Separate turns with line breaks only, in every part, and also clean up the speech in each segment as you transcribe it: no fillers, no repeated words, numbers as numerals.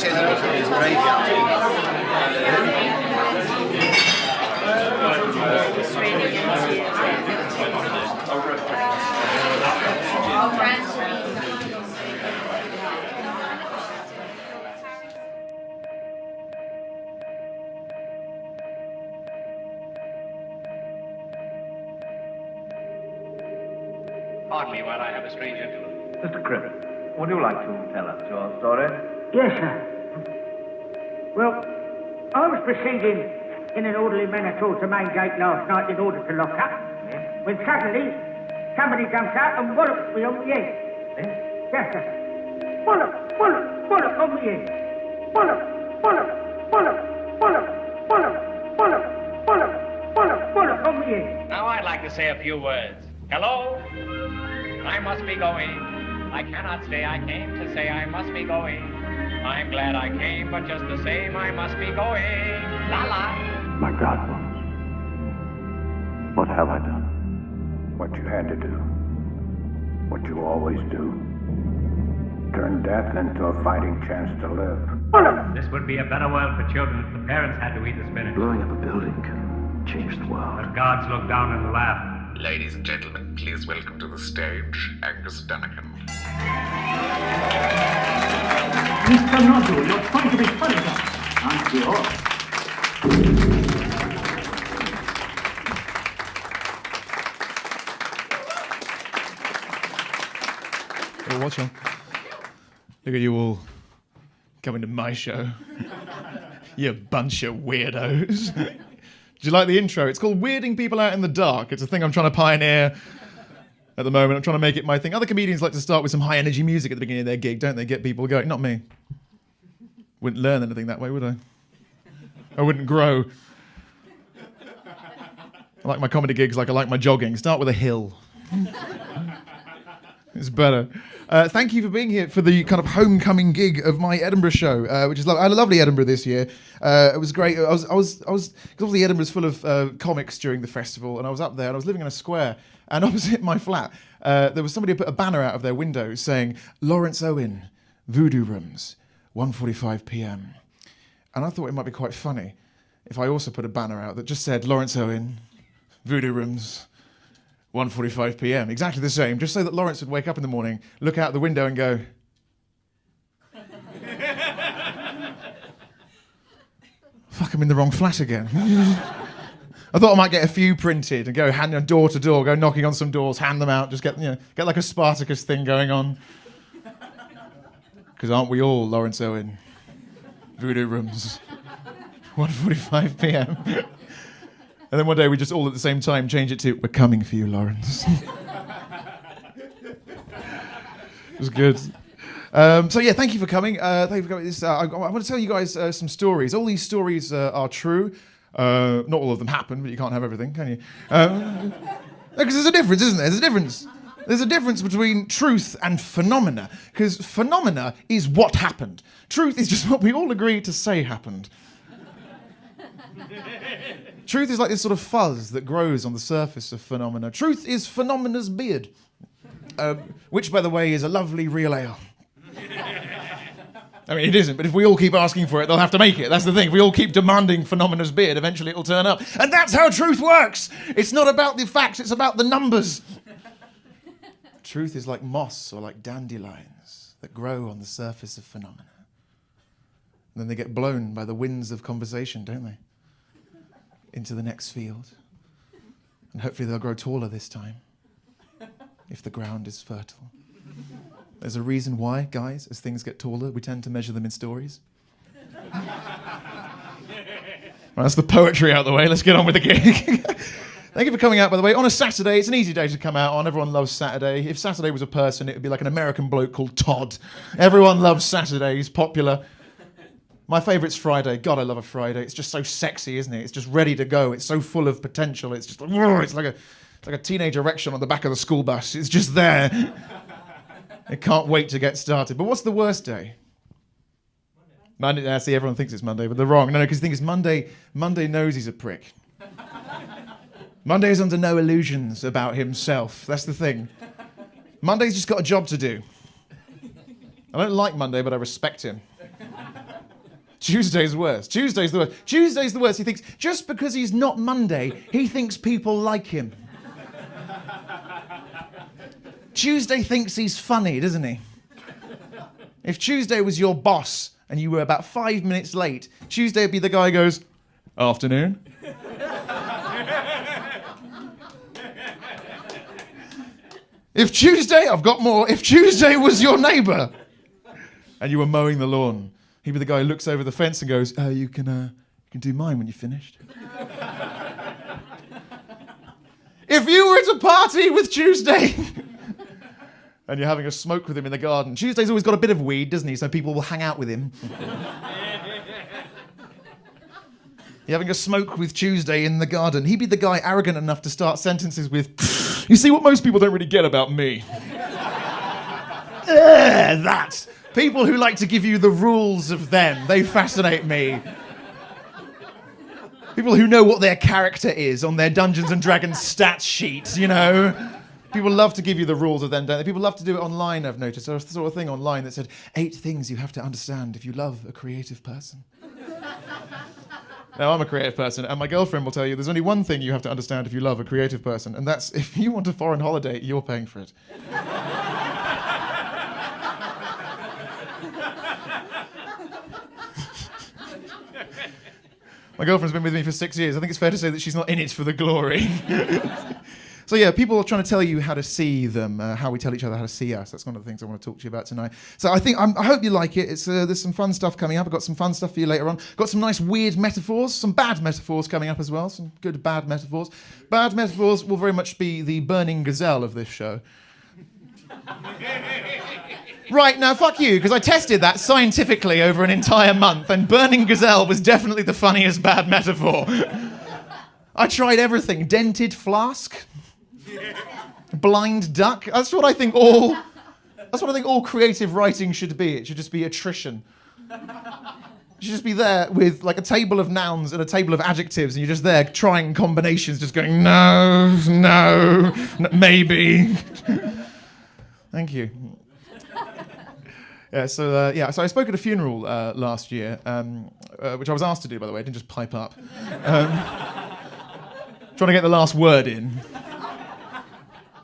Pardon me while I have a strange interlude.
Mr. Cribb, would you like to tell us your story?
Yes, sir. Well, I was proceeding in an orderly manner towards the main gate last night in order to lock up, when suddenly somebody jumps out and wallops me on the head. Yes, sir. Wallop, wallop, wallop on the head. Wallop, wallop, wallop, wallop, wallop, wallop, wallop, wallop, wallop on the head.
Now I'd like to say a few words. Hello? I must be going. I cannot stay. I came to say I must be going. I'm glad I came, but just the same, I must be going. La la.
My God, Bones. What have I done? What you had to do. What you always do. Turn death into a fighting chance to live.
This would be a better world for children if the parents had to eat the spinach.
Blowing up a building can change the world.
The gods look down and laugh.
Ladies and gentlemen, please welcome to the stage Angus Dunican.
Mr. Nozzle, you're trying to be funny, aren't you?
Hey, watch on. Look at you all coming to my show. You bunch of weirdos. Do you like the intro? It's called Weirding People Out in the Dark. It's a thing I'm trying to pioneer at the moment. I'm trying to make it my thing. Other comedians like to start with some high energy music at the beginning of their gig, don't they? Get people going. Not me. Wouldn't learn anything that way, would I? I wouldn't grow. I like my comedy gigs like I like my jogging. Start with a hill. It's better. Thank you for being here for the kind of homecoming gig of my Edinburgh show, which is I had a lovely Edinburgh this year. It was great. I was because obviously Edinburgh's full of comics during the festival, and I was up there and I was living in a square, and opposite my flat there was somebody who put a banner out of their window saying Lawrence Owen, Voodoo Rooms, 1:45 p.m. And I thought it might be quite funny if I also put a banner out that just said Lawrence Owen, Voodoo Rooms, 1:45 p.m. Exactly the same, just so that Lawrence would wake up in the morning, look out the window and go, fuck, I'm in the wrong flat again. I thought I might get a few printed and go hand them door to door, go knocking on some doors, hand them out, just get like a Spartacus thing going on. Because aren't we all Lawrence Owen? Voodoo Rooms, 1:45 p.m. And then one day we just all at the same time change it to, we're coming for you, Lawrence. It was good. So yeah, thank you for coming. Thank you for coming. I want to tell you guys some stories. All these stories are true. Not all of them happen, but you can't have everything, can you? Because there's a difference, isn't there? There's a difference. There's a difference between truth and phenomena. Because phenomena is what happened. Truth is just what we all agree to say happened. Truth is like this sort of fuzz that grows on the surface of phenomena. Truth is phenomena's beard, which, by the way, is a lovely real ale. I mean, it isn't, but if we all keep asking for it, they'll have to make it. That's the thing. If we all keep demanding phenomena's beard, eventually it'll turn up. And that's how truth works. It's not about the facts, it's about the numbers. Truth is like moss or like dandelions that grow on the surface of phenomena. And then they get blown by the winds of conversation, don't they? Into the next field. And hopefully they'll grow taller this time, if the ground is fertile. There's a reason why, guys, as things get taller, we tend to measure them in stories. Well, that's the poetry out of the way. Let's get on with the gig. Thank you for coming out, by the way. On a Saturday, it's an easy day to come out on. Everyone loves Saturday. If Saturday was a person, it would be like an American bloke called Todd. Everyone loves Saturday. He's popular. My favourite's Friday. God, I love a Friday. It's just so sexy, isn't it? It's just ready to go. It's so full of potential. It's just, it's like a teenage erection on the back of the school bus. It's just there. I can't wait to get started. But what's the worst day? Monday. See, everyone thinks it's Monday, but they're wrong. No, because the thing is, Monday knows he's a prick. Monday is under no illusions about himself. That's the thing. Monday's just got a job to do. I don't like Monday, but I respect him. Tuesday's worse. Tuesday's the worst. Tuesday's the worst. He thinks just because he's not Monday, he thinks people like him. Tuesday thinks he's funny, doesn't he? If Tuesday was your boss and you were about 5 minutes late, Tuesday would be the guy who goes, afternoon. If Tuesday, I've got more. If Tuesday was your neighbour and you were mowing the lawn, he'd be the guy who looks over the fence and goes, you can do mine when you're finished. If you were at a party with Tuesday and you're having a smoke with him in the garden, Tuesday's always got a bit of weed, doesn't he? So people will hang out with him. You're having a smoke with Tuesday in the garden. He'd be the guy arrogant enough to start sentences with, you see what most people don't really get about me. That. People who like to give you the rules of them, they fascinate me. People who know what their character is on their Dungeons and Dragons stat sheet, you know. People love to give you the rules of them, don't they? People love to do it online, I've noticed. There was sort of thing online that said, 8 things you have to understand if you love a creative person. Now, I'm a creative person, and my girlfriend will tell you there's only one thing you have to understand if you love a creative person, and that's if you want a foreign holiday, you're paying for it. My girlfriend's been with me for 6 years. I think it's fair to say that she's not in it for the glory. So yeah, people are trying to tell you how to see them, how we tell each other how to see us. That's one of the things I want to talk to you about tonight. So I hope you like it. There's some fun stuff coming up. I've got some fun stuff for you later on. Got some nice weird metaphors, some bad metaphors coming up as well. Some good bad metaphors. Bad metaphors will very much be the burning gazelle of this show. Right, now fuck you, because I tested that scientifically over an entire month, and burning gazelle was definitely the funniest bad metaphor. I tried everything. Dented flask. Blind duck. That's what I think all creative writing should be. It should just be attrition. You should just be there with like a table of nouns and a table of adjectives, and you're just there trying combinations, just going no, maybe. Thank you. So I spoke at a funeral last year, which I was asked to do, by the way. I didn't just pipe up. Trying to get the last word in.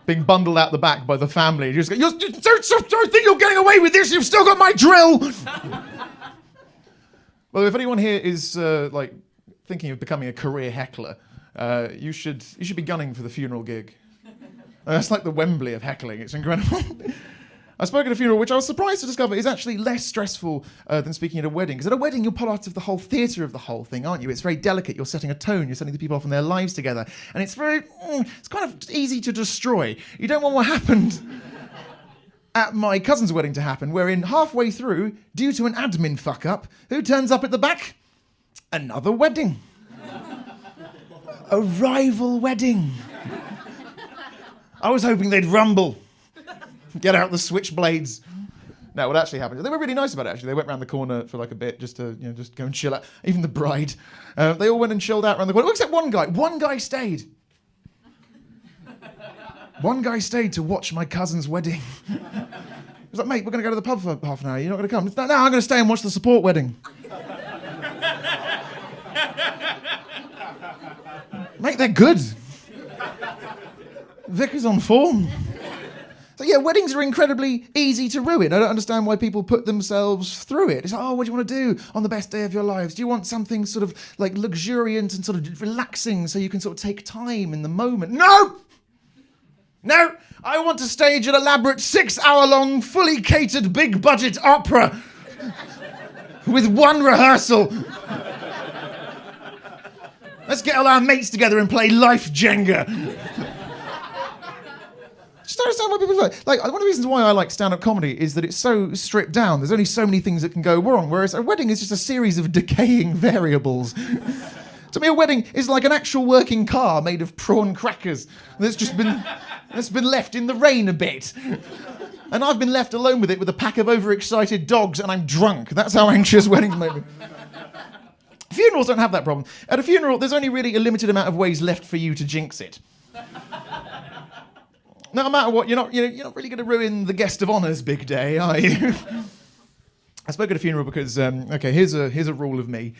Being bundled out the back by the family. You just go, don't think you're getting away with this, you've still got my drill! Well, if anyone here is thinking of becoming a career heckler, you should be gunning for the funeral gig. That's like the Wembley of heckling, it's incredible. I spoke at a funeral, which I was surprised to discover is actually less stressful than speaking at a wedding. Because at a wedding, you're part of the whole theatre of the whole thing, aren't you? It's very delicate. You're setting a tone. You're setting the people off on their lives together. And it's it's kind of easy to destroy. You don't want what happened at my cousin's wedding to happen, wherein halfway through, due to an admin fuck-up, who turns up at the back? Another wedding. A rival wedding. I was hoping they'd rumble. Get out the switchblades. No, what actually happened? They were really nice about it, actually. They went round the corner for like a bit just to, just go and chill out. Even the bride. They all went and chilled out around the corner. Except one guy. One guy stayed. One guy stayed to watch my cousin's wedding. He was like, mate, we're going to go to the pub for half an hour. You're not going to come? No, I'm going to stay and watch the support wedding. Mate, they're good. Vicar's on form. So yeah, weddings are incredibly easy to ruin. I don't understand why people put themselves through it. It's like, what do you want to do on the best day of your lives? Do you want something sort of like luxuriant and sort of relaxing so you can sort of take time in the moment? No! I want to stage an elaborate 6-hour-long, fully catered, big-budget opera with one rehearsal. Let's get all our mates together and play life Jenga. Just don't understand why people like one of the reasons why I like stand-up comedy is that it's so stripped down. There's only so many things that can go wrong, whereas a wedding is just a series of decaying variables. To me, a wedding is like an actual working car made of prawn crackers that's been left in the rain a bit. And I've been left alone with it with a pack of overexcited dogs, and I'm drunk. That's how anxious weddings make me. Funerals don't have that problem. At a funeral, there's only really a limited amount of ways left for you to jinx it. No matter what, you're not really going to ruin the guest of honour's big day, are you? I spoke at a funeral because, okay, here's a rule of me.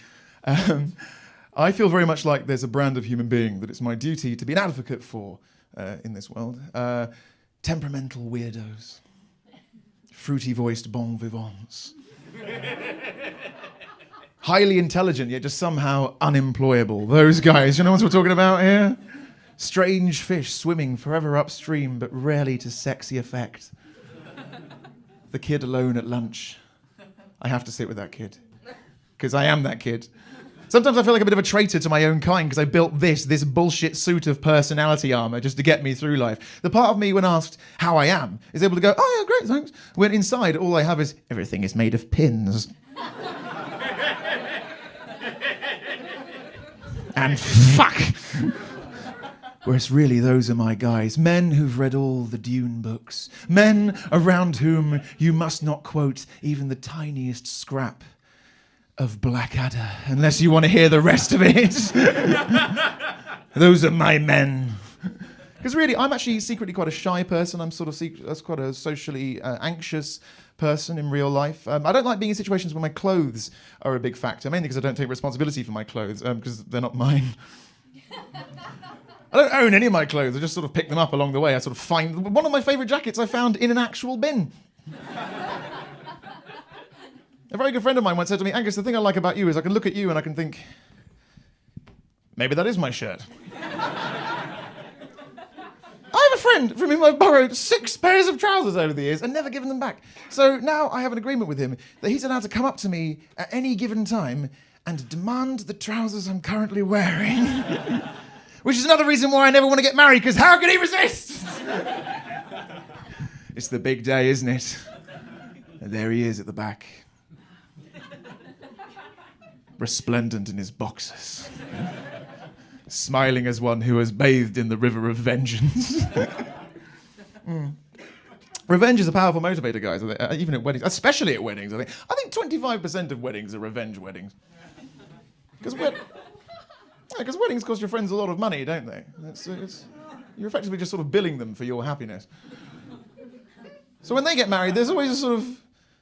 I feel very much like there's a brand of human being that it's my duty to be an advocate for in this world. Temperamental weirdos. Fruity-voiced bon vivants. Highly intelligent, yet just somehow unemployable. Those guys, you know what we're talking about here? Strange fish swimming forever upstream, but rarely to sexy effect. The kid alone at lunch. I have to sit with that kid. Because I am that kid. Sometimes I feel like a bit of a traitor to my own kind because I built this bullshit suit of personality armor just to get me through life. The part of me, when asked how I am, is able to go, oh yeah, great, thanks. When inside, all I have is, everything is made of pins. And fuck. Whereas really, those are my guys. Men who've read all the Dune books. Men around whom you must not quote even the tiniest scrap of Blackadder, unless you want to hear the rest of it. Those are my men. Because really, I'm actually secretly quite a shy person. I'm sort of quite a socially anxious person in real life. I don't like being in situations where my clothes are a big factor, mainly because I don't take responsibility for my clothes, because they're not mine. I don't own any of my clothes. I just sort of pick them up along the way. I sort of find... One of my favourite jackets I found in an actual bin. A very good friend of mine once said to me, Angus, the thing I like about you is I can look at you and I can think, maybe that is my shirt. I have a friend from whom I've borrowed 6 pairs of trousers over the years and never given them back. So now I have an agreement with him that he's allowed to come up to me at any given time and demand the trousers I'm currently wearing. Which is another reason why I never want to get married, because how can he resist? It's the big day, isn't it? And there he is at the back. Resplendent in his boxers. Smiling as one who has bathed in the river of vengeance. Revenge is a powerful motivator, guys, even at weddings, especially at weddings, I think 25% of weddings are revenge weddings. Because weddings cost your friends a lot of money, don't they? You're effectively just sort of billing them for your happiness. So when they get married, there's always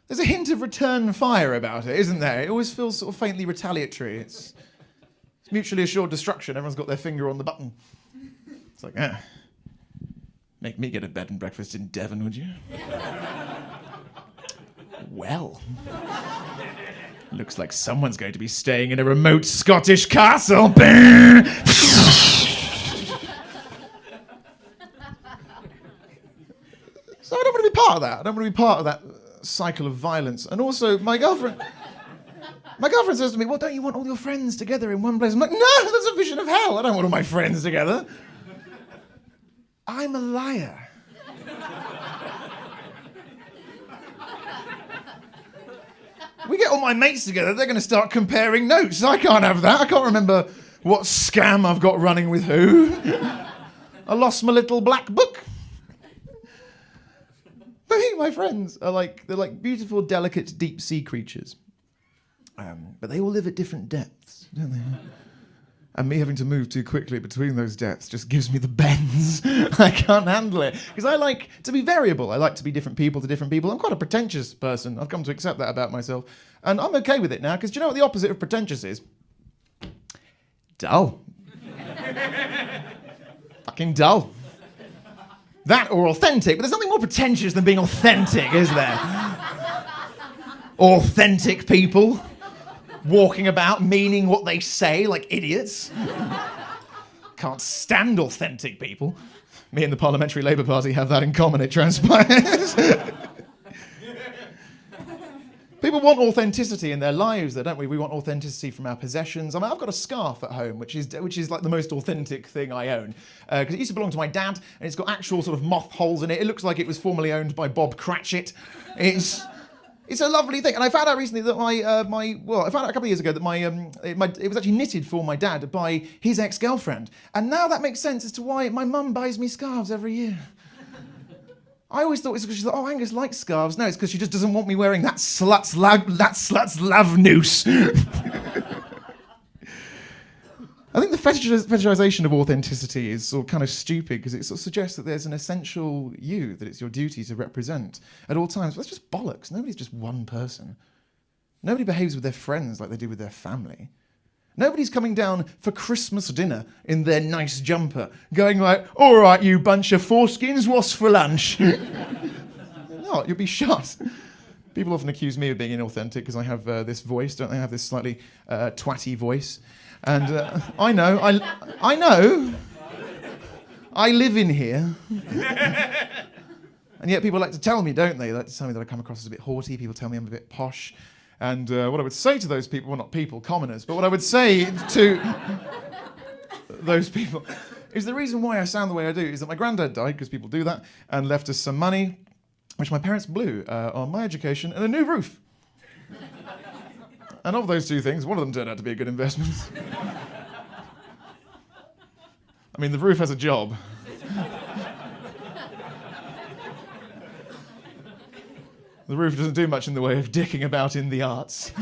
there's a hint of return fire about it, isn't there? It always feels sort of faintly retaliatory. It's mutually assured destruction. Everyone's got their finger on the button. It's like, make me get a bed and breakfast in Devon, would you? Well, looks like someone's going to be staying in a remote Scottish castle. So I don't want to be part of that. I don't want to be part of that cycle of violence. And also, my girlfriend says to me, well, don't you want all your friends together in one place? I'm like, no, that's a vision of hell. I don't want all my friends together. I'm a liar. We get all my mates together, they're going to start comparing notes. I can't have that. I can't remember what scam I've got running with who. I lost my little black book. I think my friends are they're like beautiful, delicate, deep sea creatures. But they all live at different depths, don't they? And me having to move too quickly between those depths just gives me the bends. I can't handle it. Because I like to be variable. I like to be different people to different people. I'm quite a pretentious person. I've come to accept that about myself. And I'm okay with it now, because do you know what the opposite of pretentious is? Dull. Fucking dull. That or authentic, but there's nothing more pretentious than being authentic, is there? Authentic people walking about meaning what they say like idiots. Can't stand authentic people. Me and the Parliamentary Labour Party have that in common, it transpires. People want authenticity in their lives, though, don't we? We want authenticity from our possessions. I mean, I've got a scarf at home, which is like the most authentic thing I own. Because it used to belong to my dad, and it's got actual sort of moth holes in it. It looks like it was formerly owned by Bob Cratchit. It's a lovely thing. And I found out recently that I found out a couple of years ago that it was actually knitted for my dad by his ex-girlfriend. And now that makes sense as to why my mum buys me scarves every year. I always thought it was because she thought, oh, Angus likes scarves. No, it's because she just doesn't want me wearing that slut's love noose. I think the fetishization of authenticity is sort of kind of stupid because it sort of suggests that there's an essential you that it's your duty to represent at all times. But that's just bollocks. Nobody's just one person. Nobody behaves with their friends like they do with their family. Nobody's coming down for Christmas dinner in their nice jumper, going like, all right, you bunch of foreskins, what's for lunch? No, you'll be shot. People often accuse me of being inauthentic because I have this voice, don't they? I have this slightly twatty voice. And I know. I live in here. And yet people like to tell me, don't they? They like to tell me that I come across as a bit haughty. People tell me I'm a bit posh. And what I would say to those people, well, not people, commoners, but what I would say to those people is the reason why I sound the way I do is that my granddad died, because people do that, and left us some money, which my parents blew on my education and a new roof. And of those two things, one of them turned out to be a good investment. I mean, the roof has a job. The roof doesn't do much in the way of dicking about in the arts.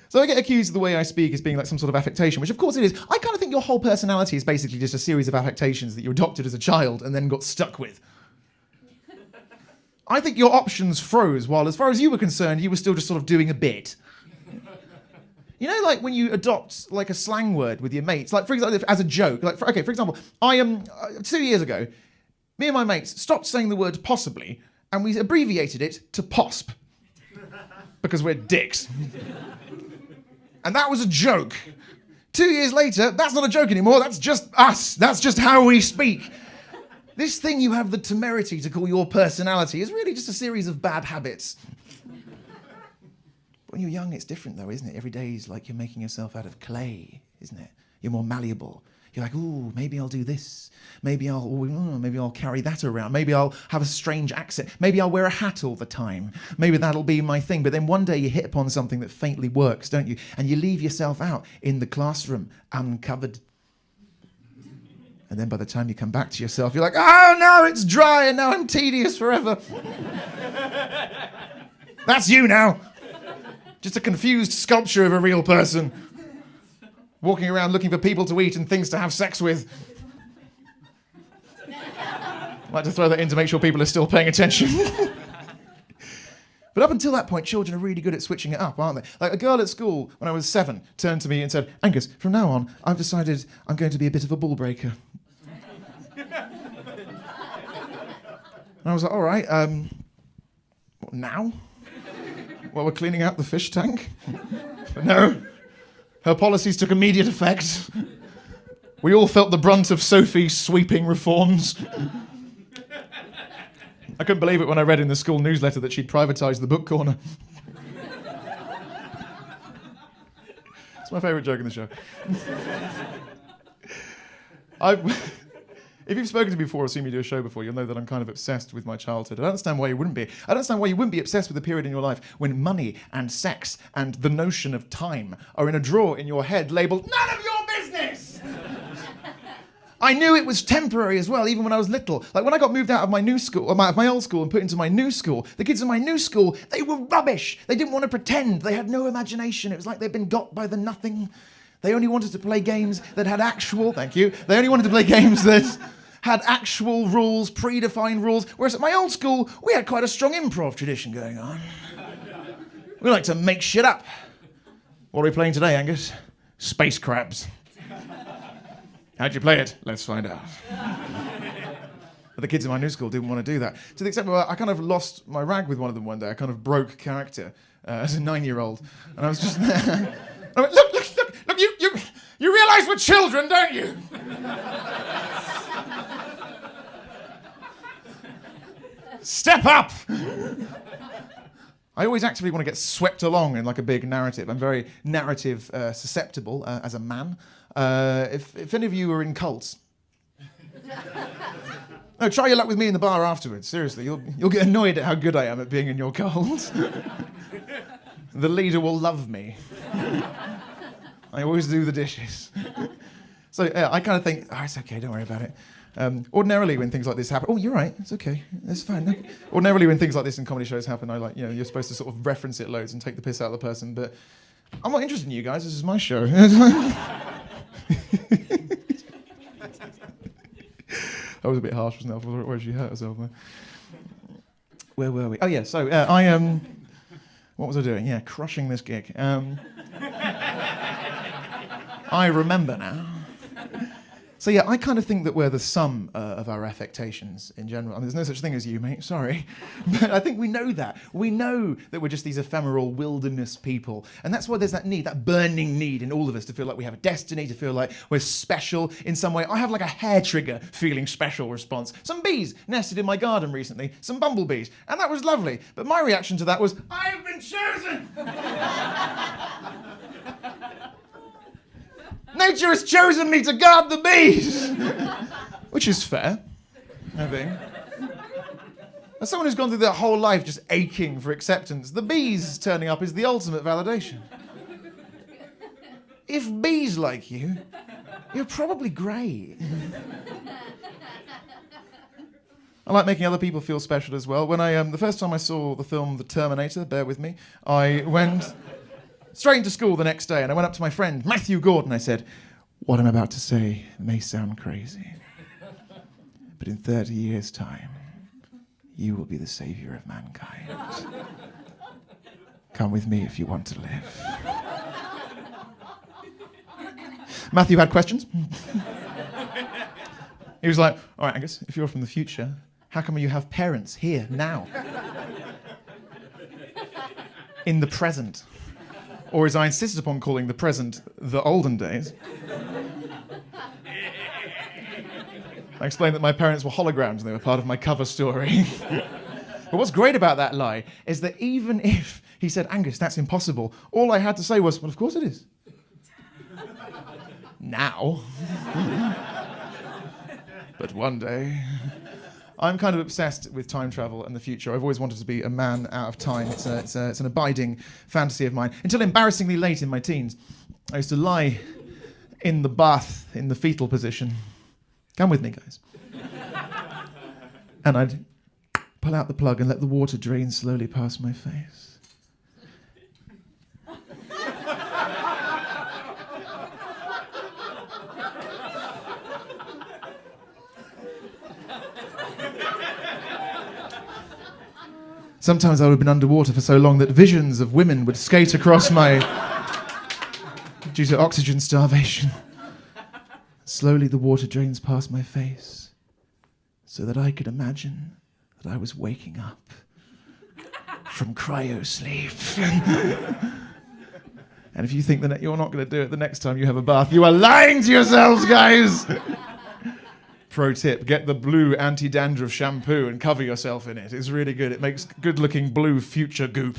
So I get accused of the way I speak as being like some sort of affectation, which of course it is. I kind of think your whole personality is basically just a series of affectations that you adopted as a child and then got stuck with. I think your options froze while, as far as you were concerned, you were still just sort of doing a bit. You know, like when you adopt like a slang word with your mates, like for example, as a joke. Like, for example, I 2 years ago, me and my mates stopped saying the word possibly, and we abbreviated it to POSP. Because we're dicks. And that was a joke. 2 years later, that's not a joke anymore, that's just us. That's just how we speak. This thing you have the temerity to call your personality is really just a series of bad habits. When you're young, it's different though, isn't it? Every day is like you're making yourself out of clay, isn't it? You're more malleable. You're like, ooh, maybe I'll do this. Maybe I'll carry that around. Maybe I'll have a strange accent. Maybe I'll wear a hat all the time. Maybe that'll be my thing. But then one day you hit upon something that faintly works, don't you? And you leave yourself out in the classroom, uncovered. And then by the time you come back to yourself, you're like, oh no, it's dry and now I'm tedious forever. That's you now. Just a confused sculpture of a real person. Walking around looking for people to eat and things to have sex with. I'd like to throw that in to make sure people are still paying attention. But up until that point, children are really good at switching it up, aren't they? Like a girl at school, when I was 7, turned to me and said, Angus, from now on, I've decided I'm going to be a bit of a ball breaker. And I was like, all right, what, now? While we're cleaning out the fish tank? But no. Her policies took immediate effect. We all felt the brunt of Sophie's sweeping reforms. I couldn't believe it when I read in the school newsletter that she'd privatised the book corner. It's my favourite joke in the show. If you've spoken to me before or seen me do a show before, you'll know that I'm kind of obsessed with my childhood. I don't understand why you wouldn't be. I don't understand why you wouldn't be obsessed with a period in your life when money and sex and the notion of time are in a drawer in your head labelled, none of your business! I knew it was temporary as well, even when I was little. Like when I got moved out of my new school, or my old school, and put into my new school, the kids in my new school, they were rubbish. They didn't want to pretend. They had no imagination. It was like they'd been got by the nothing. They only wanted to play games that had actual, thank you, they only wanted to play games that had actual rules, predefined rules, whereas at my old school, we had quite a strong improv tradition going on. We like to make shit up. What are we playing today, Angus? Space crabs. How'd you play it? Let's find out. But the kids in my new school didn't want to do that. To the extent where I kind of lost my rag with one of them one day. I kind of broke character as a 9-year-old. And I was just there. I went, look, you realise we're children, don't you? Step up! I always actively want to get swept along in like a big narrative. I'm very narrative susceptible as a man. If any of you are in cults, no, try your luck with me in the bar afterwards. Seriously, you'll get annoyed at how good I am at being in your cult. The leader will love me. I always do the dishes. So I kind of think, oh, it's okay, don't worry about it. Ordinarily, when things like this happen, oh, you're right, it's okay, it's fine. No. Ordinarily, when things like this in comedy shows happen, you're supposed to sort of reference it loads and take the piss out of the person, but I'm not interested in you guys, this is my show. That was a bit harsh, wasn't it? Where she hurt herself there. Where were we? Oh yeah, so What was I doing? Yeah, crushing this gig. I remember now. So yeah, I kind of think that we're the sum of our affectations in general. I mean, there's no such thing as you, mate, sorry. But I think we know that. We know that we're just these ephemeral wilderness people. And that's why there's that need, that burning need in all of us to feel like we have a destiny, to feel like we're special in some way. I have like a hair trigger feeling special response. Some bees nested in my garden recently, some bumblebees, and that was lovely. But my reaction to that was, I have been chosen! Nature has chosen me to guard the bees! Which is fair, I think. As someone who's gone through their whole life just aching for acceptance, the bees turning up is the ultimate validation. If bees like you, you're probably great. I like making other people feel special as well. When the first time I saw the film The Terminator, bear with me, I went straight into school the next day, and I went up to my friend, Matthew Gordon. I said, what I'm about to say may sound crazy, but in 30 years' time, you will be the savior of mankind. Come with me if you want to live. Matthew had questions. He was like, all right, Angus, if you're from the future, how come you have parents here, now? In the present. Or as I insisted upon calling the present, the olden days. I explained that my parents were holograms and they were part of my cover story. But what's great about that lie is that even if he said, Angus, that's impossible, all I had to say was, well, of course it is. Now. But one day. I'm kind of obsessed with time travel and the future. I've always wanted to be a man out of time. It's an abiding fantasy of mine. Until embarrassingly late in my teens, I used to lie in the bath in the fetal position. Come with me, guys. And I'd pull out the plug and let the water drain slowly past my face. Sometimes I would have been underwater for so long that visions of women would skate across my... due to oxygen starvation. Slowly the water drains past my face so that I could imagine that I was waking up from cryo-sleep. And if you think that you're not going to do it the next time you have a bath, you are lying to yourselves, guys! Pro tip, get the blue anti-dandruff shampoo and cover yourself in it. It's really good. It makes good-looking blue future goop.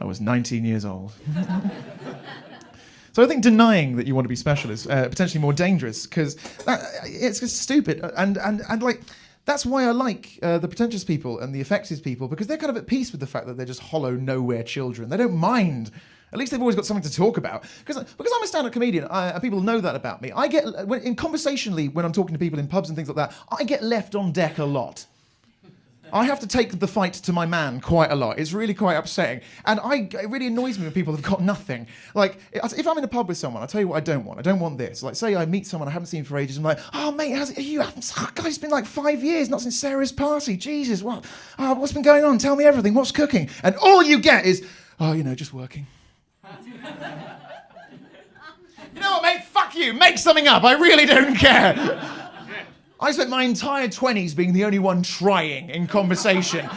I was 19 years old. So I think denying that you want to be special is potentially more dangerous because it's just stupid. And like, that's why I like the pretentious people and the effective people, because they're kind of at peace with the fact that they're just hollow, nowhere children. They don't mind. At least they've always got something to talk about. Because I'm a stand-up comedian, and people know that about me. I get, conversationally, when I'm talking to people in pubs and things like that, I get left on deck a lot. I have to take the fight to my man quite a lot. It's really quite upsetting. And it really annoys me when people have got nothing. Like, if I'm in a pub with someone, I'll tell you what I don't want. I don't want this. Like, say I meet someone I haven't seen for ages, I'm like, oh, mate, God, it's been like 5 years, not since Sarah's party. Jesus, what? Oh, what's been going on? Tell me everything. What's cooking? And all you get is, oh, just working. You know what, mate? Fuck you. Make something up. I really don't care. I spent my entire 20s being the only one trying in conversation.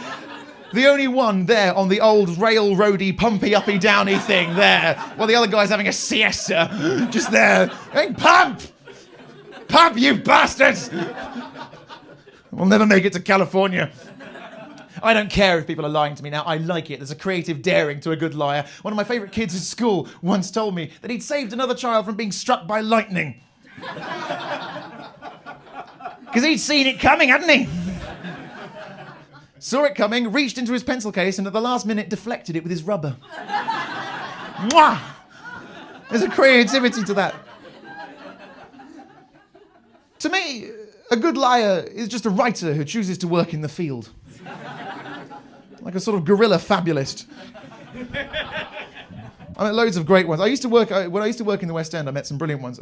The only one there on the old railroady, pumpy, downy thing there, while the other guy's having a siesta. Just there. Hey, pump! Pump, you bastards! We'll never make it to California. I don't care if people are lying to me now. I like it. There's a creative daring to a good liar. One of my favourite kids at school once told me that he'd saved another child from being struck by lightning. Because he'd seen it coming, hadn't he? Saw it coming, reached into his pencil case, and at the last minute deflected it with his rubber. Mwah! There's a creativity to that. To me, a good liar is just a writer who chooses to work in the field. Like a sort of guerrilla fabulist. I met loads of great ones. When I used to work in the West End, I met some brilliant ones.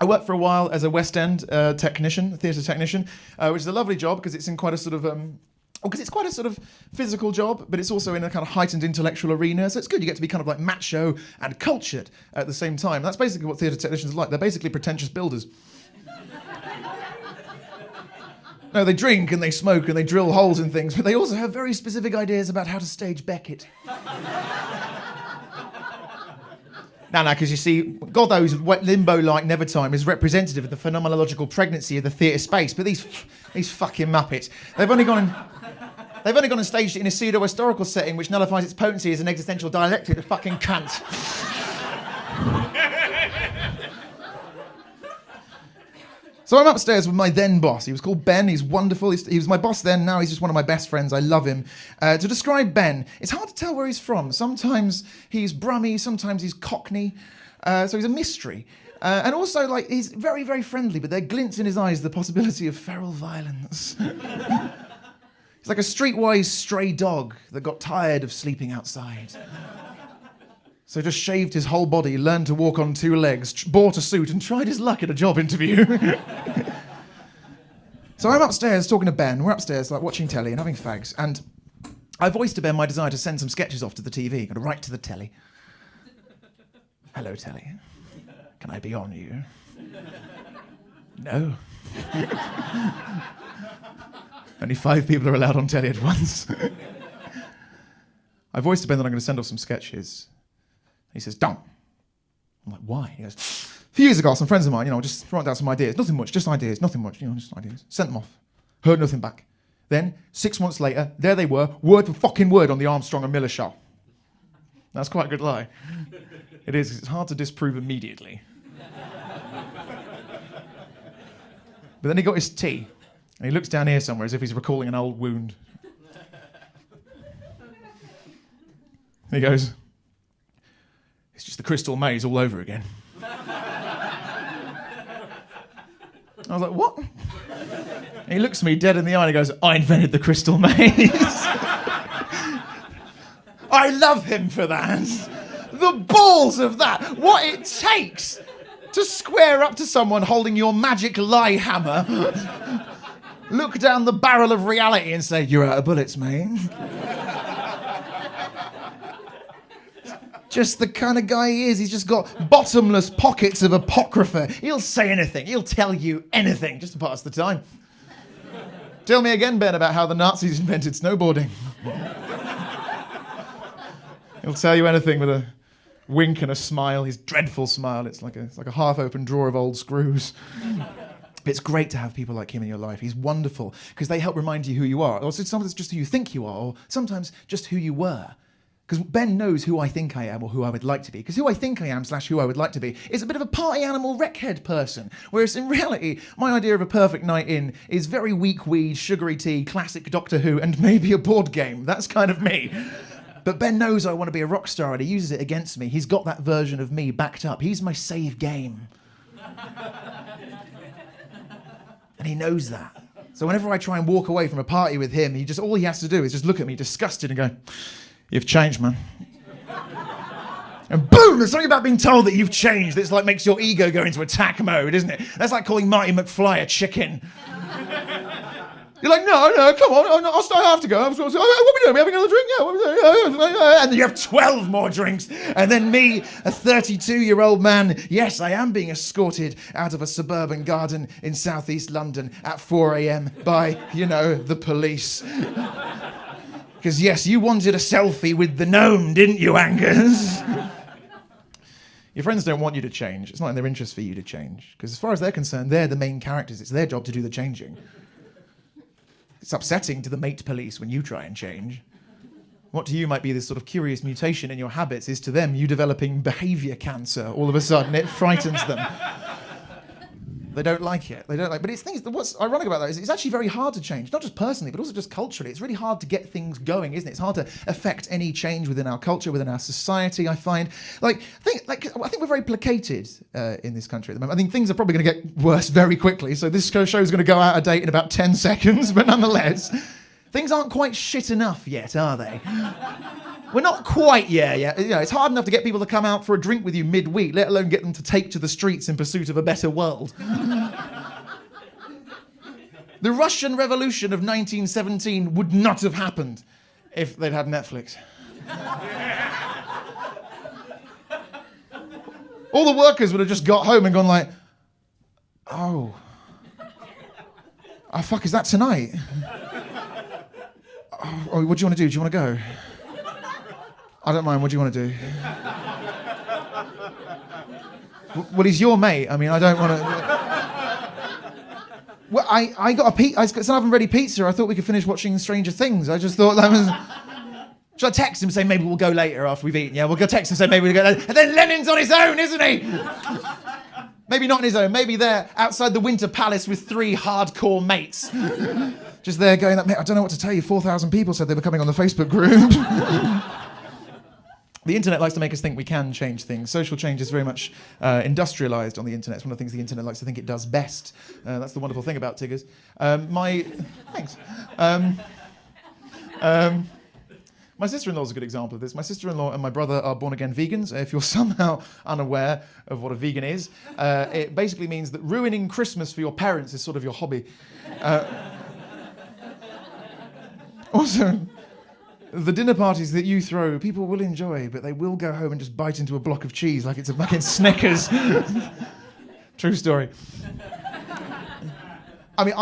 I worked for a while as a West End technician, theatre technician, which is a lovely job because it's in quite a sort of... because it's quite a sort of physical job, but it's also in a kind of heightened intellectual arena, so it's good. You get to be kind of like macho and cultured at the same time. That's basically what theatre technicians are like. They're basically pretentious builders. No, they drink and they smoke and they drill holes in things, but they also have very specific ideas about how to stage Beckett. No, because you see, Godot's wet limbo-like Nevertime is representative of the phenomenological pregnancy of the theatre space, but these fucking Muppets, they've only gone and staged it in a pseudo-historical setting which nullifies its potency as an existential dialectic of fucking cunt. So I'm upstairs with my then boss. He was called Ben. He's wonderful. He was my boss then. Now he's just one of my best friends. I love him. To describe Ben, it's hard to tell where he's from. Sometimes he's Brummie. Sometimes he's Cockney. So he's a mystery. And also, like, he's very, very friendly, but there glints in his eyes the possibility of feral violence. He's like a streetwise stray dog that got tired of sleeping outside. So just shaved his whole body, learned to walk on two legs, bought a suit and tried his luck at a job interview. So I'm upstairs talking to Ben. We're upstairs like watching telly and having fags. And I voiced to Ben my desire to send some sketches off to the TV. Got to write to the telly. Hello, telly. Can I be on you? No. Only 5 people are allowed on telly at once. I voiced to Ben that I'm going to send off some sketches. He says, don't. I'm like, why? He goes, a few years ago, some friends of mine, just wrote down some ideas. Nothing much, just ideas, nothing much, just ideas. Sent them off. Heard nothing back. Then, 6 months later, there they were, word for fucking word on the Armstrong and Miller show. That's quite a good lie. It is, it's hard to disprove immediately. But then he got his tea, and he looks down here somewhere as if he's recalling an old wound. He goes, it's just the crystal maze all over again. I was like, what? And he looks me dead in the eye and he goes, I invented the crystal maze. I love him for that. The balls of that. What it takes to square up to someone holding your magic lie hammer, look down the barrel of reality and say, you're out of bullets, mate. Just the kind of guy he is. He's just got bottomless pockets of apocrypha. He'll say anything. He'll tell you anything just to pass the time. Tell me again, Ben, about how the Nazis invented snowboarding. He'll tell you anything with a wink and a smile. His dreadful smile. It's like a half-open drawer of old screws. It's great to have people like him in your life. He's wonderful because they help remind you who you are. Or sometimes it's just who you think you are, or sometimes just who you were. Because Ben knows who I think I am or who I would like to be. Because who I think I am / who I would like to be is a bit of a party animal wreckhead person. Whereas in reality, my idea of a perfect night in is very weak weed, sugary tea, classic Doctor Who, and maybe a board game. That's kind of me. But Ben knows I want to be a rock star and he uses it against me. He's got that version of me backed up. He's my save game. And he knows that. So whenever I try and walk away from a party with him, all he has to do is just look at me disgusted and go, you've changed, man. And boom, there's something about being told that you've changed that's like makes your ego go into attack mode, isn't it? That's like calling Marty McFly a chicken. You're like, no, come on, I have to go. What are we doing? Are we having another drink? Yeah, what are we doing? And then you have 12 more drinks. And then me, a 32-year-old man, yes, I am being escorted out of a suburban garden in southeast London at 4 a.m. by, the police. Because, yes, you wanted a selfie with the gnome, didn't you, Angus? Your friends don't want you to change. It's not in their interest for you to change. Because as far as they're concerned, they're the main characters. It's their job to do the changing. It's upsetting to the mate police when you try and change. What to you might be this sort of curious mutation in your habits is to them you developing behaviour cancer. All of a sudden, it frightens them. They don't like it. But what's ironic about that is it's actually very hard to change, not just personally, but also just culturally. It's really hard to get things going, isn't it? It's hard to affect any change within our culture, within our society, I find. I think we're very placated in this country at the moment. I think things are probably going to get worse very quickly, so this show is going to go out of date in about 10 seconds, but nonetheless, things aren't quite shit enough yet, are they? We're not quite yet. You know, it's hard enough to get people to come out for a drink with you midweek, let alone get them to take to the streets in pursuit of a better world. The Russian Revolution of 1917 would not have happened if they'd had Netflix. All the workers would have just got home and gone like, oh fuck, is that tonight? Oh, what do you want to do? Do you want to go? I don't mind, what do you want to do? Well, he's your mate. I mean, I don't want to... Well, I got some oven-ready pizza. I thought we could finish watching Stranger Things. I just thought that was... Should I text him and say maybe we'll go later after we've eaten? Yeah, we'll go text him and say maybe we'll go later. And then Lenin's on his own, isn't he? Maybe not on his own. Maybe they're outside the Winter Palace with 3 hardcore mates. Just there going, mate, I don't know what to tell you. 4,000 people said they were coming on the Facebook group. The internet likes to make us think we can change things. Social change is very much industrialized on the internet. It's one of the things the internet likes to think it does best. That's the wonderful thing about Tiggers. Thanks. My sister-in-law is a good example of this. My sister-in-law and my brother are born-again vegans. If you're somehow unaware of what a vegan is, it basically means that ruining Christmas for your parents is sort of your hobby. Also, the dinner parties that you throw, people will enjoy, but they will go home and just bite into a block of cheese like it's a fucking Snickers. True story. I mean,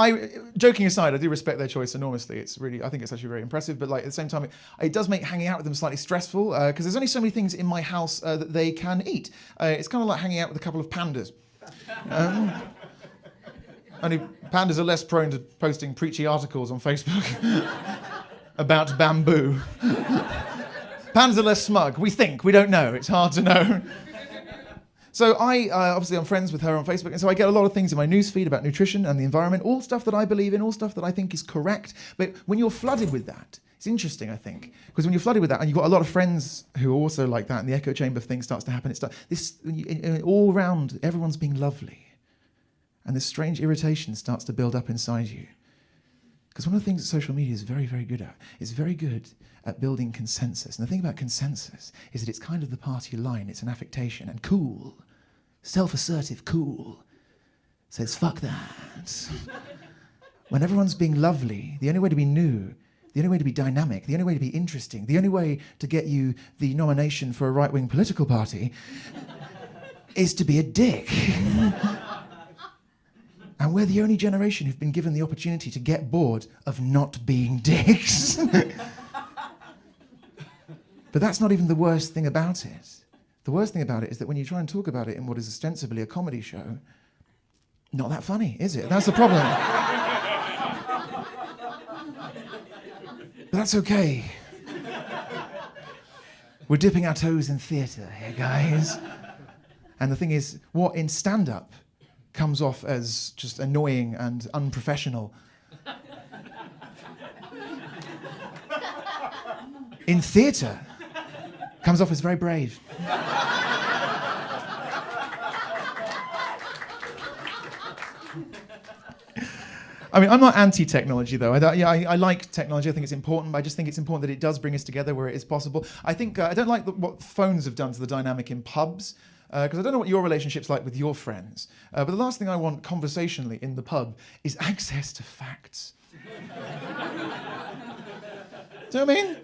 joking aside, I do respect their choice enormously. I think it's actually very impressive, but like at the same time, it does make hanging out with them slightly stressful because there's only so many things in my house that they can eat. It's kind of like hanging out with a couple of pandas. Only pandas are less prone to posting preachy articles on Facebook about bamboo. Pandas are less smug. We think. We don't know. It's hard to know. So obviously I'm friends with her on Facebook, and so I get a lot of things in my newsfeed about nutrition and the environment, all stuff that I believe in, all stuff that I think is correct. But when you're flooded with that, it's interesting, I think, because when you're flooded with that, and you've got a lot of friends who are also like that, and the echo chamber thing starts to happen, all around, everyone's being lovely. And this strange irritation starts to build up inside you. Because one of the things that social media is very, very good at is very good at building consensus. And the thing about consensus is that it's kind of the party line. It's an affectation. And cool, self-assertive cool, says, fuck that. When everyone's being lovely, the only way to be new, the only way to be dynamic, the only way to be interesting, the only way to get you the nomination for a right-wing political party is to be a dick. And we're the only generation who've been given the opportunity to get bored of not being dicks. But that's not even the worst thing about it. The worst thing about it is that when you try and talk about it in what is ostensibly a comedy show, not that funny, is it? That's the problem. But that's okay. We're dipping our toes in theatre here, guys. And the thing is, what in stand-up comes off as just annoying and unprofessional, in theatre comes off as very brave. I mean, I'm not anti-technology, though. I like technology. I think it's important, but I just think it's important that it does bring us together where it is possible. I think I don't like what phones have done to the dynamic in pubs, because I don't know what your relationship's like with your friends. But the last thing I want conversationally in the pub is access to facts. Do you know what I mean?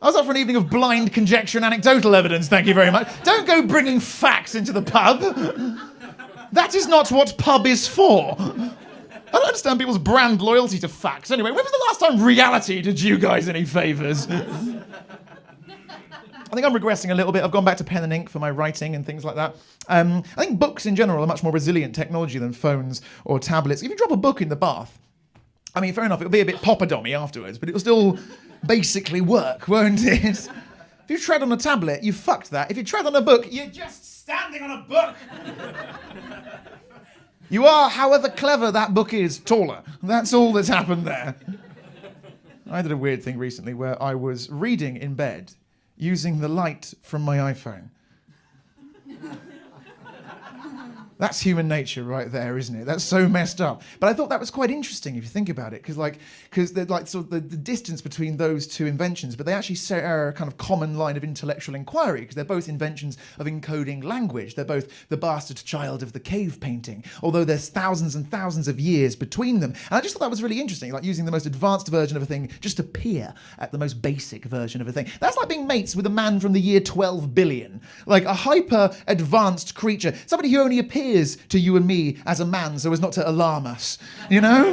I was up for an evening of blind conjecture and anecdotal evidence, thank you very much. Don't go bringing facts into the pub. That is not what pub is for. I don't understand people's brand loyalty to facts. Anyway, when was the last time reality did you guys any favours? I think I'm regressing a little bit. I've gone back to pen and ink for my writing and things like that. I think books in general are much more resilient technology than phones or tablets. If you drop a book in the bath, I mean, fair enough, it'll be a bit poppadommy afterwards, but it'll still basically work, won't it? If you tread on a tablet, you fucked that. If you tread on a book, you're just standing on a book. You are, however clever that book is, taller. That's all that's happened there. I did a weird thing recently where I was reading in bed using the light from my iPhone. That's human nature right there, isn't it? That's so messed up. But I thought that was quite interesting if you think about it, because they're like sort of the distance between those two inventions, but they actually share a kind of common line of intellectual inquiry, because they're both inventions of encoding language. They're both the bastard child of the cave painting, although there's thousands and thousands of years between them. And I just thought that was really interesting, like using the most advanced version of a thing just to peer at the most basic version of a thing. That's like being mates with a man from the year 12 billion, like a hyper-advanced creature, somebody who only appears to you and me as a man so as not to alarm us, you know?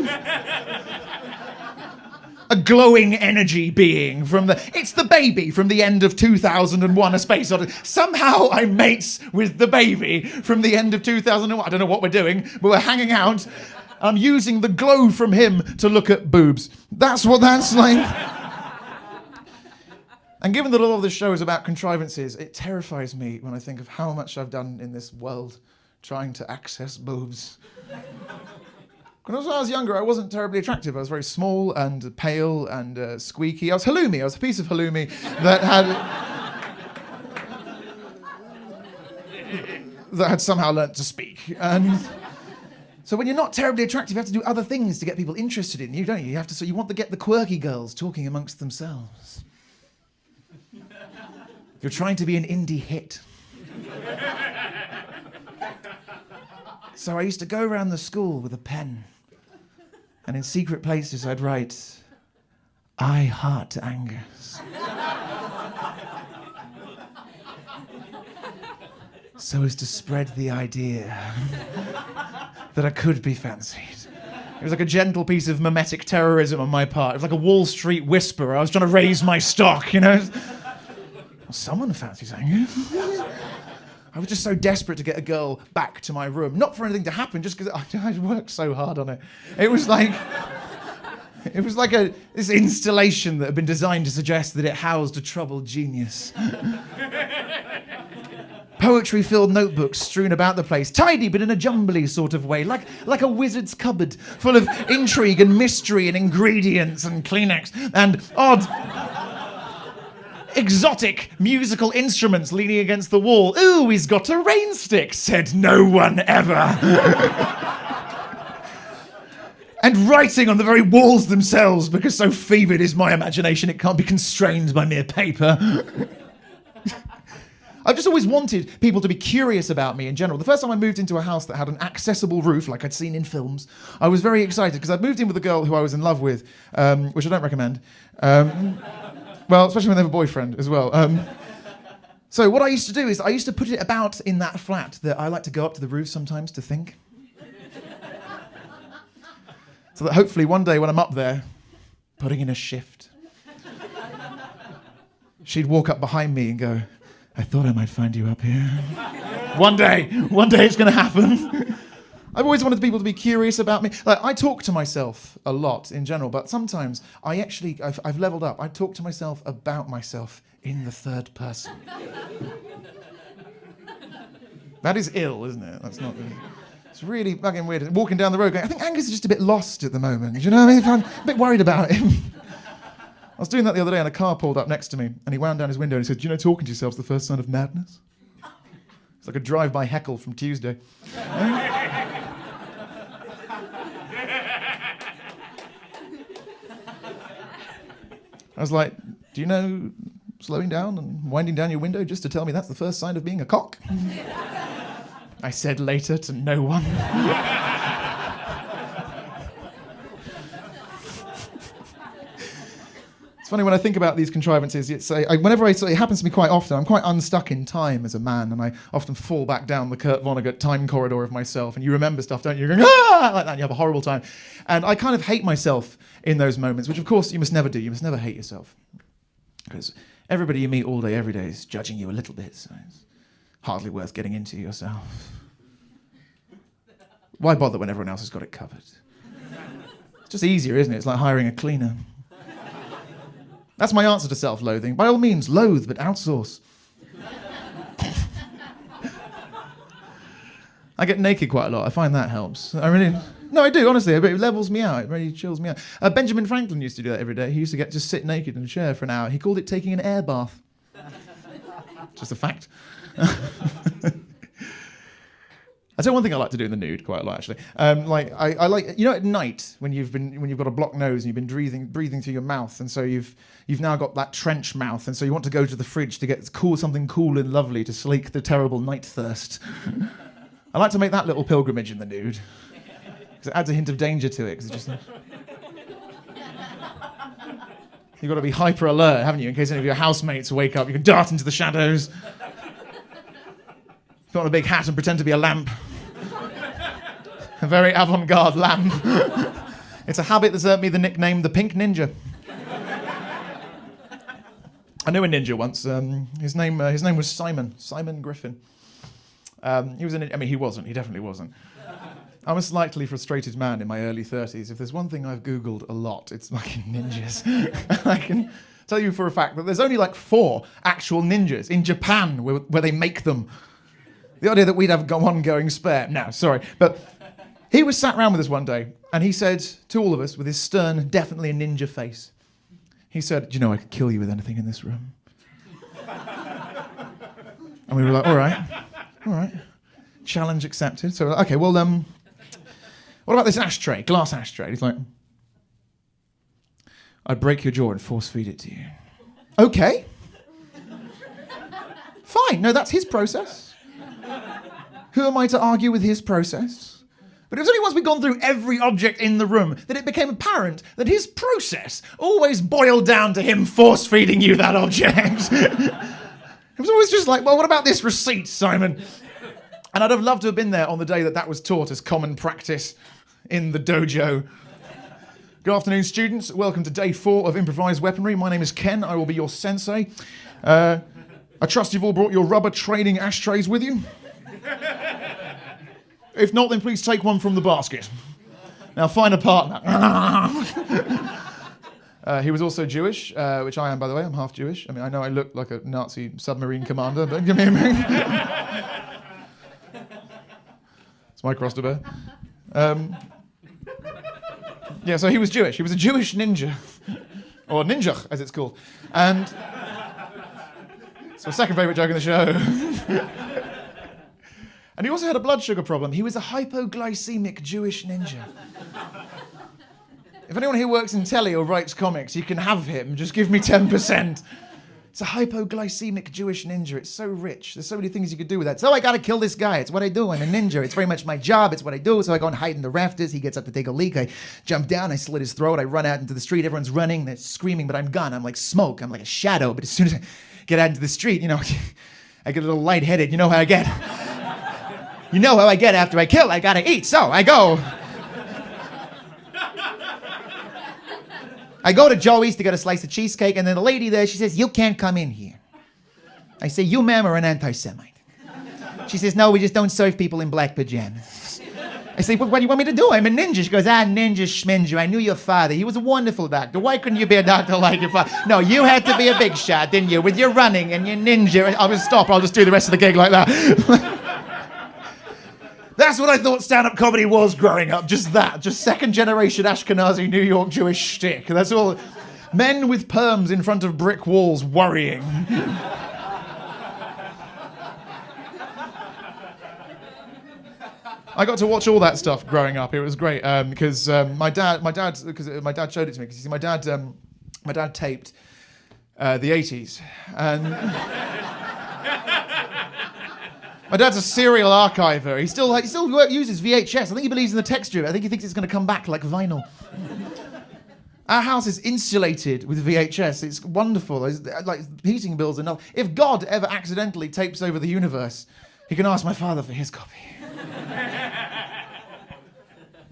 A glowing energy being from it's the baby from the end of 2001 A Space Odyssey. Somehow I'm mates with the baby from the end of 2001. I don't know what we're doing, but we're hanging out. I'm using the glow from him to look at boobs. That's what that's like. And given that a lot of this show is about contrivances, it terrifies me when I think of how much I've done in this world trying to access boobs. When I was younger, I wasn't terribly attractive. I was very small and pale and squeaky. I was halloumi. I was a piece of halloumi that had somehow learnt to speak. And so when you're not terribly attractive, you have to do other things to get people interested in you, don't you? You want to get the quirky girls talking amongst themselves. You're trying to be an indie hit. So I used to go around the school with a pen, and in secret places I'd write, I heart Angus. So as to spread the idea that I could be fancied. It was like a gentle piece of mimetic terrorism on my part. It was like a Wall Street whisper. I was trying to raise my stock, you know? Well, someone fancies Angus. I was just so desperate to get a girl back to my room. Not for anything to happen, just because I worked so hard on it. It was like this installation that had been designed to suggest that it housed a troubled genius. Poetry-filled notebooks strewn about the place, tidy but in a jumbly sort of way, like a wizard's cupboard, full of intrigue and mystery and ingredients and Kleenex and odd, exotic musical instruments leaning against the wall. Ooh, he's got a rain stick, said no one ever. And writing on the very walls themselves, because so fevered is my imagination, it can't be constrained by mere paper. I've just always wanted people to be curious about me in general. The first time I moved into a house that had an accessible roof, like I'd seen in films, I was very excited, because I'd moved in with a girl who I was in love with, which I don't recommend. Well, especially when they have a boyfriend as well. So what I used to do is I used to put it about in that flat that I like to go up to the roof sometimes to think. So that hopefully one day when I'm up there, putting in a shift, she'd walk up behind me and go, I thought I might find you up here. One day it's going to happen. I've always wanted people to be curious about me. Like, I talk to myself a lot in general, but sometimes I've leveled up. I talk to myself about myself in the third person. That is ill, isn't it? That's not really... It's really fucking weird. Walking down the road going, I think Angus is just a bit lost at the moment. Do you know what I mean? I'm a bit worried about him. I was doing that the other day and a car pulled up next to me and he wound down his window and he said, do you know talking to yourself's the first sign of madness? It's like a drive-by heckle from Tuesday. I was like, do you know slowing down and winding down your window just to tell me that's the first sign of being a cock? I said later to no one. It's funny when I think about these contrivances, it happens to me quite often. I'm quite unstuck in time as a man, and I often fall back down the Kurt Vonnegut time corridor of myself, and you remember stuff, don't you? You're going, ah! Like that, and you have a horrible time. And I kind of hate myself in those moments, which of course you must never do. You must never hate yourself. Because everybody you meet all day, every day is judging you a little bit, so it's hardly worth getting into yourself. Why bother when everyone else has got it covered? It's just easier, isn't it? It's like hiring a cleaner. That's my answer to self-loathing. By all means, loathe, but outsource. I get naked quite a lot. I find that helps. No, I do, honestly. It levels me out. It really chills me out. Benjamin Franklin used to do that every day. He used to just sit naked in a chair for an hour. He called it taking an air bath. Just a fact. I tell you one thing I like to do in the nude quite a lot, actually. Like I like, you know, at night when you've got a blocked nose and you've been breathing through your mouth, and so you've now got that trench mouth, and so you want to go to the fridge to get something cool and lovely to slake the terrible night thirst. I like to make that little pilgrimage in the nude because it adds a hint of danger to it. Because it's just you've got to be hyper alert, haven't you? In case any of your housemates wake up, you can dart into the shadows. Put on a big hat and pretend to be a lamp. A very avant-garde lamp. It's a habit that's earned me the nickname the Pink Ninja. I knew a ninja once. His name was Simon Griffin. He was he wasn't. He definitely wasn't. I'm a slightly frustrated man in my early 30s. If there's one thing I've Googled a lot, it's fucking ninjas. I can tell you for a fact that there's only like 4 actual ninjas in Japan where they make them. The idea that we'd have one going spare. No, sorry. But he was sat around with us one day, and he said to all of us, with his stern, definitely a ninja face, he said, "Do you know I could kill you with anything in this room?" And we were like, all right. Challenge accepted. So, okay, well, what about this ashtray, glass ashtray? He's like, "I'd break your jaw and force feed it to you." Okay. Fine. No, that's his process. Who am I to argue with his process? But it was only once we'd gone through every object in the room that it became apparent that his process always boiled down to him force-feeding you that object. It was always just like, well, what about this receipt, Simon? And I'd have loved to have been there on the day that was taught as common practice in the dojo. Good afternoon, students. Welcome to day 4 of improvised weaponry. My name is Ken. I will be your sensei. I trust you've all brought your rubber training ashtrays with you. If not, then please take one from the basket. Now find a partner. He was also Jewish, which I am, by the way. I'm half Jewish. I mean, I know I look like a Nazi submarine commander, but give me a minute. It's my cross to bear. Yeah, so he was Jewish. He was a Jewish ninja. Or ninja, as it's called. And it's my second favourite joke in the show. And he also had a blood sugar problem. He was a hypoglycemic Jewish ninja. If anyone here works in telly or writes comics, you can have him. Just give me 10%. It's a hypoglycemic Jewish ninja. It's so rich. There's so many things you could do with that. So I gotta kill this guy. It's what I do. I'm a ninja. It's very much my job. It's what I do. So I go and hide in the rafters. He gets up to take a leak. I jump down. I slit his throat. I run out into the street. Everyone's running. They're screaming, but I'm gone. I'm like smoke. I'm like a shadow. But as soon as I get out into the street, you know, I get a little lightheaded. You know how I get. You know how I get after I kill. I gotta eat. So I go to Joey's to get a slice of cheesecake, and then the lady there, she says, "You can't come in here." I say, "You, ma'am, are an anti-Semite." She says, "No, we just don't serve people in black pajamas." I say, "What do you want me to do? I'm a ninja." She goes, "Ninja schminja. I knew your father. He was a wonderful doctor. Why couldn't you be a doctor like your father?" "No, you had to be a big shot, didn't you? With your running and your ninja." I'll just stop. I'll just do the rest of the gig like that. That's what I thought stand-up comedy was growing up. Just that. Just second-generation Ashkenazi New York Jewish shtick. That's all. Men with perms in front of brick walls worrying. I got to watch all that stuff growing up. It was great because my dad showed it to me. Because you see, my dad taped the 80s, and. My dad's a serial archiver. He still uses VHS. I think he believes in the texture. I think he thinks it's going to come back like vinyl. Our house is insulated with VHS. It's wonderful. There's, like heating bills and nothing. If God ever accidentally tapes over the universe, he can ask my father for his copy.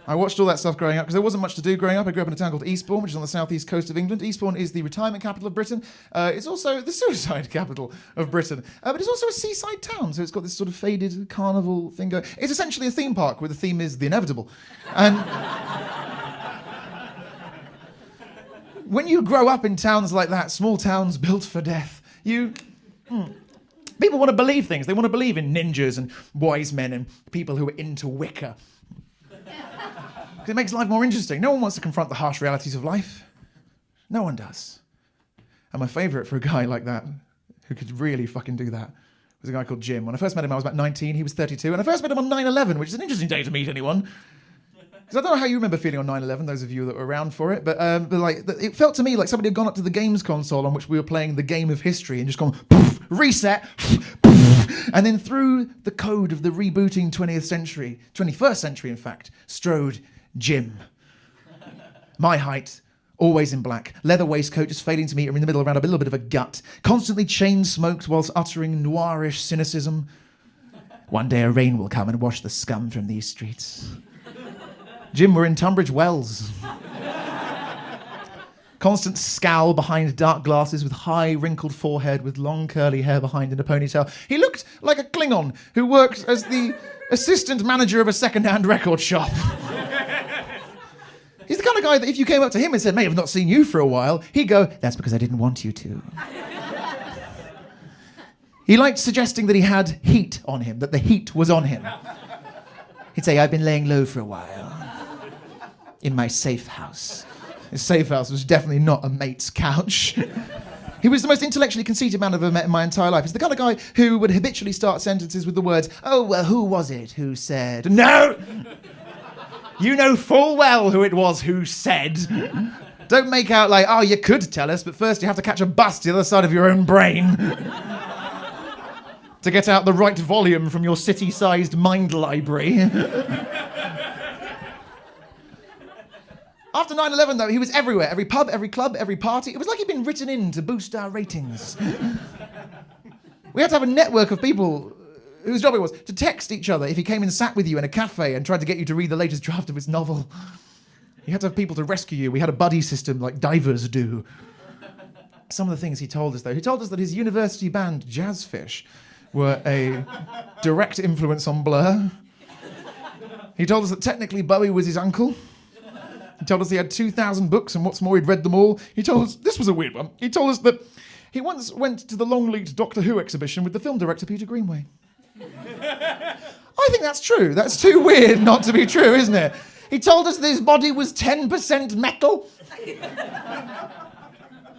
I watched all that stuff growing up because there wasn't much to do growing up. I grew up in a town called Eastbourne, which is on the southeast coast of England. Eastbourne is the retirement capital of Britain. It's also the suicide capital of Britain. But it's also a seaside town, so it's got this sort of faded carnival thing going. It's essentially a theme park where the theme is the inevitable. And when you grow up in towns like that, small towns built for death, people want to believe things. They want to believe in ninjas and wise men and people who are into Wicca. Because it makes life more interesting. No one wants to confront the harsh realities of life. No one does. And my favourite for a guy like that, who could really fucking do that, was a guy called Jim. When I first met him, I was about 19. He was 32. And I first met him on 9/11, which is an interesting day to meet anyone. Because I don't know how you remember feeling on 9/11, those of you that were around for it, but like it felt to me like somebody had gone up to the games console on which we were playing the game of history and just gone, poof, reset, poof, and then through the code of the rebooting 21st century, in fact, strode Jim. My height, always in black, leather waistcoat, just failing to meet him in the middle around a little bit of a gut, constantly chain-smoked whilst uttering noirish cynicism. One day a rain will come and wash the scum from these streets. Jim were in Tunbridge Wells. Constant scowl behind dark glasses with high wrinkled forehead with long curly hair behind in a ponytail. He looked like a Klingon who worked as the assistant manager of a second-hand record shop. He's the kind of guy that if you came up to him and said, mate, I've not seen you for a while, he'd go, that's because I didn't want you to. He liked suggesting that he had heat on him, that the heat was on him. He'd say, I've been laying low for a while. In my safe house. His safe house was definitely not a mate's couch. He was the most intellectually conceited man I've ever met in my entire life. He's the kind of guy who would habitually start sentences with the words, oh, well, who was it who said... No! You know full well who it was who said. Don't make out like, oh, you could tell us, but first you have to catch a bus to the other side of your own brain. To get out the right volume from your city-sized mind library. After 9/11, though, he was everywhere. Every pub, every club, every party. It was like he'd been written in to boost our ratings. We had to have a network of people whose job it was to text each other if he came and sat with you in a cafe and tried to get you to read the latest draft of his novel. You had to have people to rescue you. We had a buddy system like divers do. Some of the things he told us, though. He told us that his university band, Jazzfish, were a direct influence on Blur. He told us that technically Bowie was his uncle. He told us he had 2,000 books, and what's more, he'd read them all. He told us, this was a weird one, he told us that he once went to the long-leaked Doctor Who exhibition with the film director Peter Greenway. I think that's true. That's too weird not to be true, isn't it? He told us that his body was 10% metal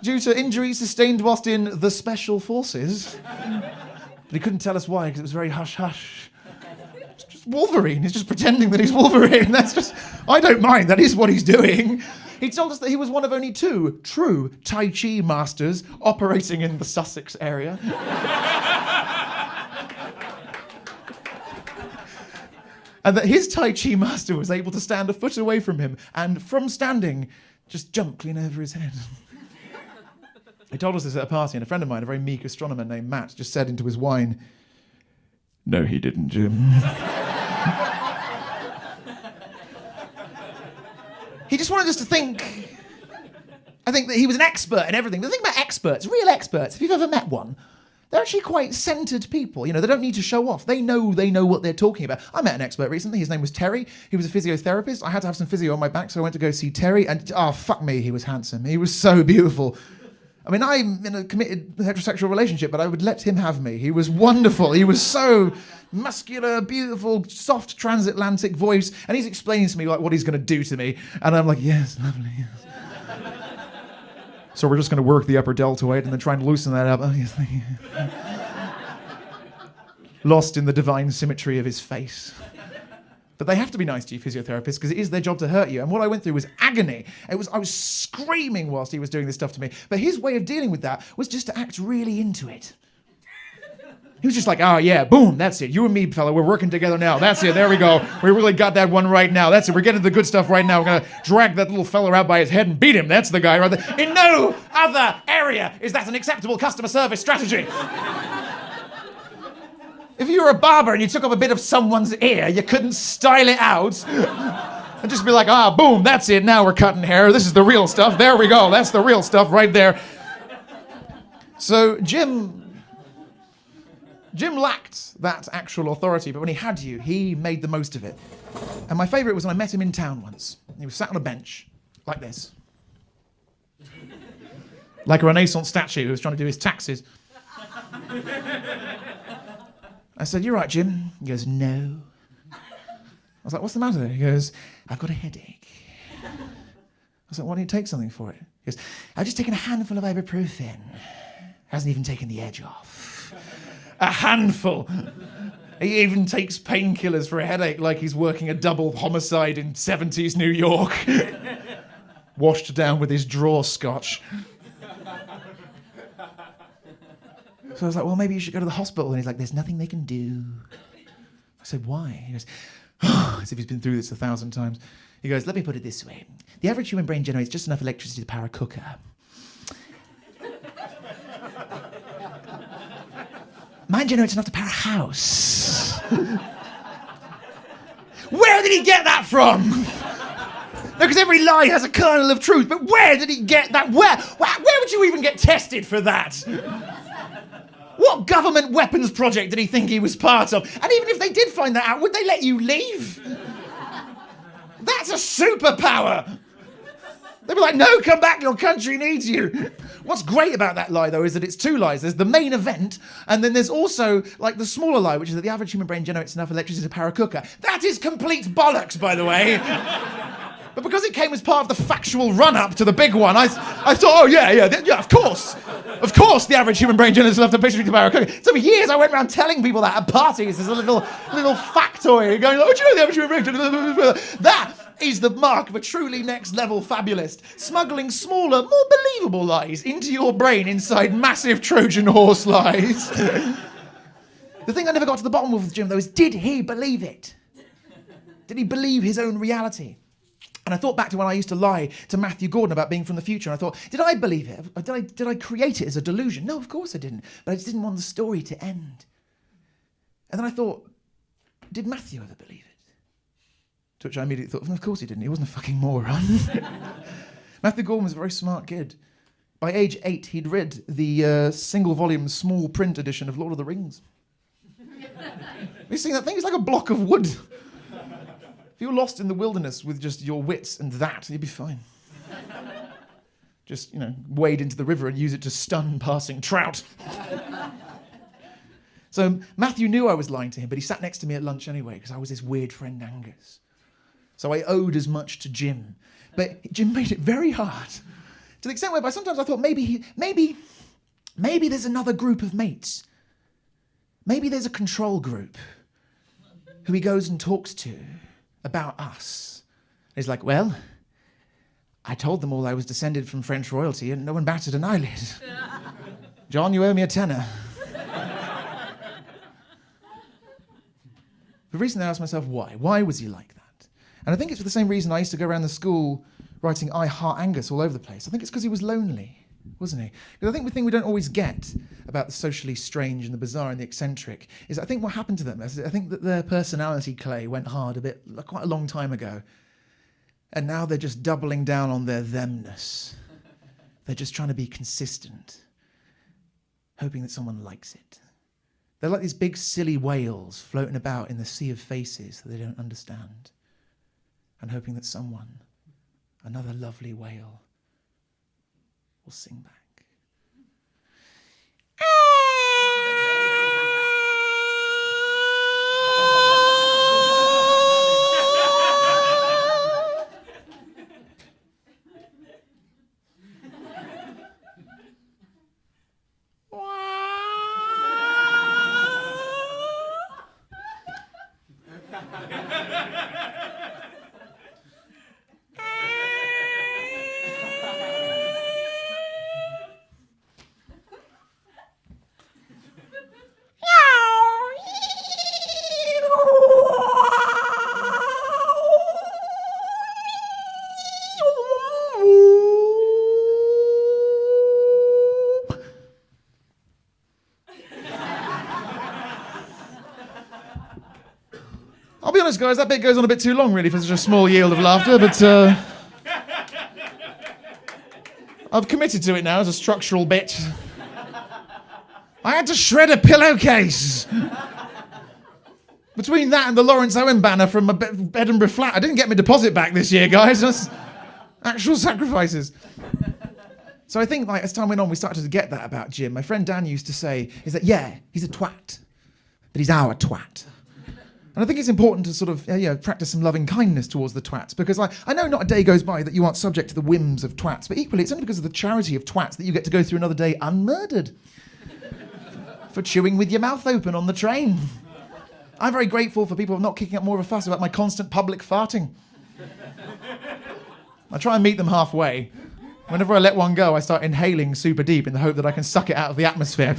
due to injuries sustained whilst in the Special Forces. But he couldn't tell us why, because it was very hush-hush. Wolverine. He's just pretending that he's Wolverine. That's just... I don't mind. That is what he's doing. He told us that he was one of only 2 true Tai Chi masters operating in the Sussex area. And that his Tai Chi master was able to stand a foot away from him and, from standing, just jump clean over his head. He told us this at a party, and a friend of mine, a very meek astronomer named Matt, just said into his wine, no, he didn't, Jim. He just wanted us to think, I think that he was an expert in everything. The thing about experts, real experts, if you've ever met one, they're actually quite centered people. You know, they don't need to show off. They know what they're talking about. I met an expert recently. His name was Terry. He was a physiotherapist. I had to have some physio on my back, so I went to go see Terry, and oh, fuck me, he was handsome. He was so beautiful. I mean, I'm in a committed heterosexual relationship, but I would let him have me. He was wonderful. He was so muscular, beautiful, soft transatlantic voice. And he's explaining to me like what he's going to do to me. And I'm like, yes, lovely, yes. So we're just going to work the upper deltoid and then try and loosen that up. Oh, yes, thank you. Lost in the divine symmetry of his face. But they have to be nice to you, physiotherapists, because it is their job to hurt you. And what I went through was agony. I was screaming whilst he was doing this stuff to me. But his way of dealing with that was just to act really into it. He was just like, oh, yeah, boom, that's it. You and me, fella, we're working together now. That's it, there we go. We really got that one right now. That's it, we're getting to the good stuff right now. We're going to drag that little fella out by his head and beat him. That's the guy right there. In no other area is that an acceptable customer service strategy. If you were a barber and you took off a bit of someone's ear, you couldn't style it out and just be like, ah, boom, that's it, now we're cutting hair. This is the real stuff. There we go, that's the real stuff right there. So Jim lacked that actual authority, but when he had you, he made the most of it. And my favourite was when I met him in town once. He was sat on a bench, like this. Like a Renaissance statue who was trying to do his taxes. I said, you right, Jim? He goes, no. I was like, what's the matter? He goes, I've got a headache. I was like, why don't you take something for it? He goes, I've just taken a handful of ibuprofen. Hasn't even taken the edge off. A handful. He even takes painkillers for a headache like he's working a double homicide in 70s New York. Washed down with his draw scotch. So I was like, well, maybe you should go to the hospital. And he's like, there's nothing they can do. I said, why? He goes, as if he's been through this 1,000 times. He goes, let me put it this way. The average human brain generates just enough electricity to power a cooker. Mine generates enough to power a house. Where did he get that from? No, because every lie has a kernel of truth, but where did he get that? Where would you even get tested for that? What government weapons project did he think he was part of? And even if they did find that out, would they let you leave? That's a superpower. They'd be like, no, come back, your country needs you. What's great about that lie, though, is that it's two lies. There's the main event, and then there's also, like, the smaller lie, which is that the average human brain generates enough electricity to power a cooker. That is complete bollocks, by the way. But because it came as part of the factual run-up to the big one, I thought, oh, yeah, of course. Of course the average human brain generates enough electricity to power a cooker. So for years I went around telling people that at parties as a little factoid, going, oh, do you know the average human brain generates... That is the mark of a truly next-level fabulist, smuggling smaller, more believable lies into your brain inside massive Trojan horse lies. The thing I never got to the bottom of with Jim, though, is did he believe it? Did he believe his own reality? And I thought back to when I used to lie to Matthew Gordon about being from the future, and I thought, did I believe it? Did I create it as a delusion? No, of course I didn't. But I just didn't want the story to end. And then I thought, did Matthew ever believe it? To which I immediately thought, of course he didn't. He wasn't a fucking moron. Matthew Gordon was a very smart kid. By age 8, he'd read the single-volume small print edition of Lord of the Rings. You seen that thing? It's like a block of wood. If you're lost in the wilderness with just your wits and that, you'd be fine. Just, wade into the river and use it to stun passing trout. So Matthew knew I was lying to him, but he sat next to me at lunch anyway, because I was his weird friend Angus. So I owed as much to Jim. But Jim made it very hard. To the extent whereby sometimes I thought maybe there's another group of mates. Maybe there's a control group who he goes and talks to about us. And he's like, well, I told them all I was descended from French royalty and no one batted an eyelid. John, you owe me a tenner. The reason I asked myself why was he like that? And I think it's for the same reason I used to go around the school writing I Heart Angus all over the place. I think it's because he was lonely, wasn't he? Because I think the thing we don't always get about the socially strange and the bizarre and the eccentric is I think what happened to them, I think that their personality clay went hard quite a long time ago. And now they're just doubling down on their themness. They're just trying to be consistent, hoping that someone likes it. They're like these big silly whales floating about in the sea of faces that they don't understand, and hoping that someone, another lovely whale, will sing back. I'll be honest, guys, that bit goes on a bit too long, really, for such a small yield of laughter, but I've committed to it now as a structural bit. I had to shred a pillowcase. Between that and the Lawrence Owen banner from my Edinburgh flat, I didn't get my deposit back this year, guys. That's actual sacrifices. So I think, as time went on, we started to get that about Jim. My friend Dan used to say, is that, yeah, he's a twat, but he's our twat. And I think it's important to sort of practice some loving kindness towards the twats, because I know not a day goes by that you aren't subject to the whims of twats, but equally it's only because of the charity of twats that you get to go through another day unmurdered. for chewing with your mouth open on the train. I'm very grateful for people not kicking up more of a fuss about my constant public farting. I try and meet them halfway. Whenever I let one go, I start inhaling super deep in the hope that I can suck it out of the atmosphere.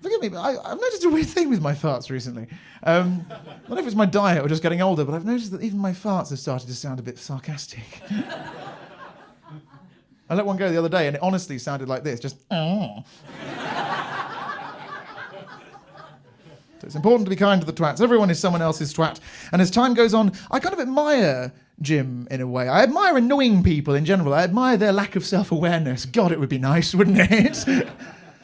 Forgive me, but I've noticed a weird thing with my farts recently. I don't know if it's my diet or just getting older, but I've noticed that even my farts have started to sound a bit sarcastic. I let one go the other day and it honestly sounded like this, just So it's important to be kind to the twats. Everyone is someone else's twat. And as time goes on, I kind of admire Jim in a way. I admire annoying people in general. I admire their lack of self-awareness. God, it would be nice, wouldn't it?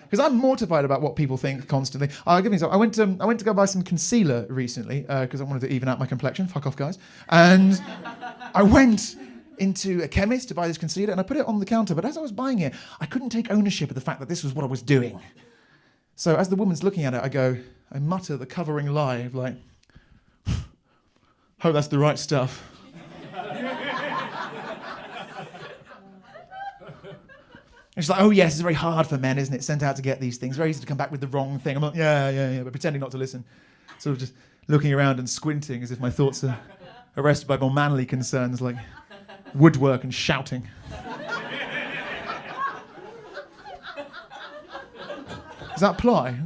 Because I'm mortified about what people think constantly. I'll give you some. I went to go buy some concealer recently because I wanted to even out my complexion. Fuck off, guys. And I went into a chemist to buy this concealer and I put it on the counter. But as I was buying it, I couldn't take ownership of the fact that this was what I was doing. So as the woman's looking at it, I mutter the covering lie of like, hope that's the right stuff. And she's like, oh yes, it's very hard for men, isn't it? Sent out to get these things. Very easy to come back with the wrong thing. I'm like, yeah, but pretending not to listen. Sort of just looking around and squinting as if my thoughts are arrested by more manly concerns like woodwork and shouting. Does that apply?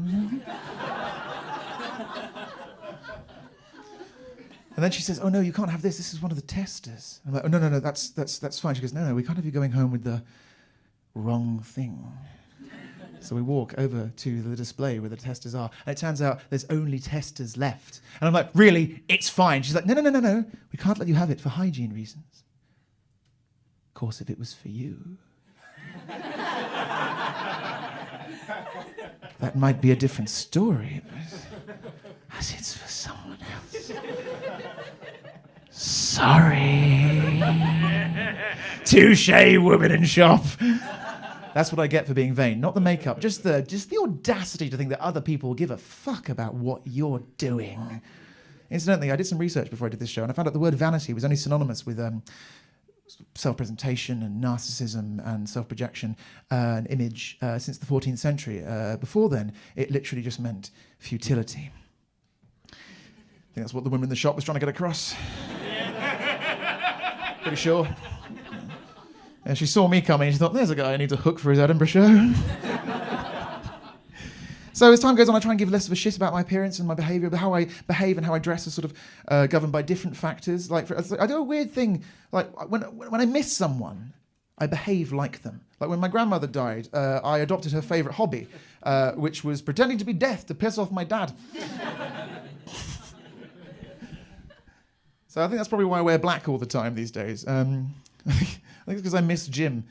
And then she says, oh no, you can't have this. This is one of the testers. I'm like, oh no, that's fine. She goes, no, we can't have you going home with the wrong thing. So we walk over to the display where the testers are. And it turns out there's only testers left. And I'm like, really? It's fine. She's like, no. We can't let you have it for hygiene reasons. Of course, if it was for you. That might be a different story, but as it's for someone else. Sorry. Touché, woman in shop. That's what I get for being vain. Not the makeup, just the audacity to think that other people give a fuck about what you're doing. Incidentally, I did some research before I did this show, and I found out the word vanity was only synonymous with self-presentation and narcissism and self-projection and image since the 14th century. Before then, it literally just meant futility. I think that's what the woman in the shop was trying to get across. Pretty sure. And she saw me coming and she thought, there's a guy I need to hook for his Edinburgh show. So as time goes on, I try and give less of a shit about my appearance and my behaviour, but how I behave and how I dress is sort of governed by different factors. Like, I do a weird thing, like when I miss someone, I behave like them. Like when my grandmother died, I adopted her favourite hobby, which was pretending to be deaf to piss off my dad. So I think that's probably why I wear black all the time these days. I think it's because I miss Jim.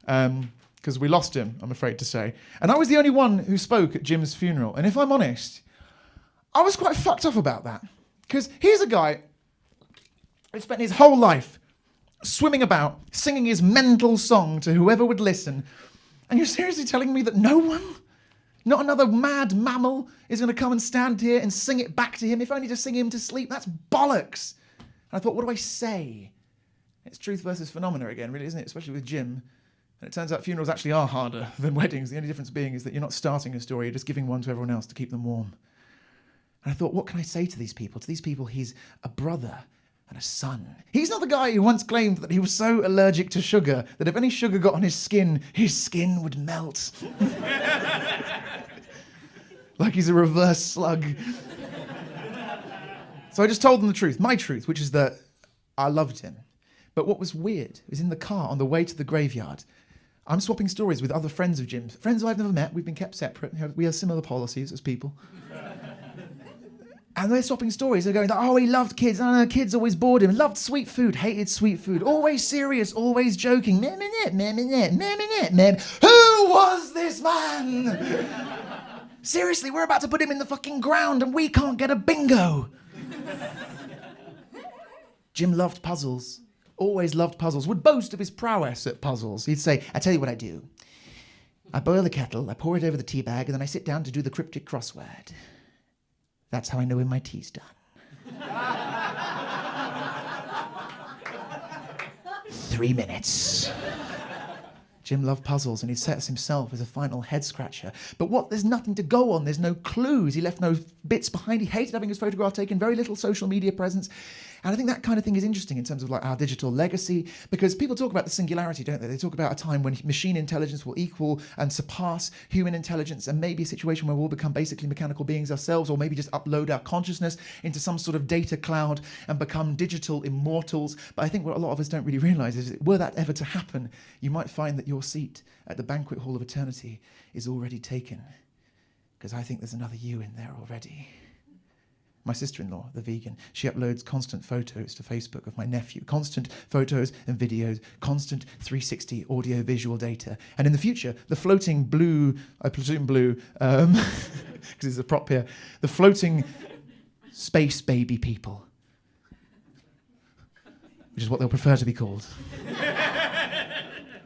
Because we lost him, I'm afraid to say. And I was the only one who spoke at Jim's funeral. And if I'm honest, I was quite fucked up about that. Because here's a guy who spent his whole life swimming about, singing his mental song to whoever would listen. And you're seriously telling me that no one, not another mad mammal, is going to come and stand here and sing it back to him, if only to sing him to sleep? That's bollocks. And I thought, what do I say? It's truth versus phenomena again, really, isn't it? Especially with Jim. And it turns out funerals actually are harder than weddings. The only difference being is that you're not starting a story, you're just giving one to everyone else to keep them warm. And I thought, what can I say to these people? To these people, he's a brother and a son. He's not the guy who once claimed that he was so allergic to sugar that if any sugar got on his skin would melt. Like he's a reverse slug. So I just told them the truth, my truth, which is that I loved him. But what was weird was in the car on the way to the graveyard, I'm swapping stories with other friends of Jim's. Friends who I've never met. We've been kept separate. We have similar policies as people. And they're swapping stories. They're going, oh, he loved kids. Oh, no, kids always bored him. Loved sweet food. Hated sweet food. Always serious. Always joking. Who was this man? Seriously, we're about to put him in the fucking ground and we can't get a bingo. Jim loved puzzles. Always loved puzzles, would boast of his prowess at puzzles. He'd say, I tell you what I do. I boil the kettle, I pour it over the tea bag, and then I sit down to do the cryptic crossword. That's how I know when my tea's done. 3 minutes. Jim loved puzzles, and he sets himself as a final head-scratcher. But there's nothing to go on. There's no clues. He left no bits behind. He hated having his photograph taken, very little social media presence. And I think that kind of thing is interesting in terms of like our digital legacy, because people talk about the singularity, don't they? They talk about a time when machine intelligence will equal and surpass human intelligence, and maybe a situation where we'll become basically mechanical beings ourselves, or maybe just upload our consciousness into some sort of data cloud and become digital immortals. But I think what a lot of us don't really realize is that were that ever to happen, you might find that your seat at the banquet hall of eternity is already taken, because I think there's another you in there already. My sister-in-law, the vegan, she uploads constant photos to Facebook of my nephew. Constant photos and videos, constant 360 audio-visual data. And in the future, the floating blue, I presume blue, because it's a prop here, the floating space baby people, which is what they'll prefer to be called,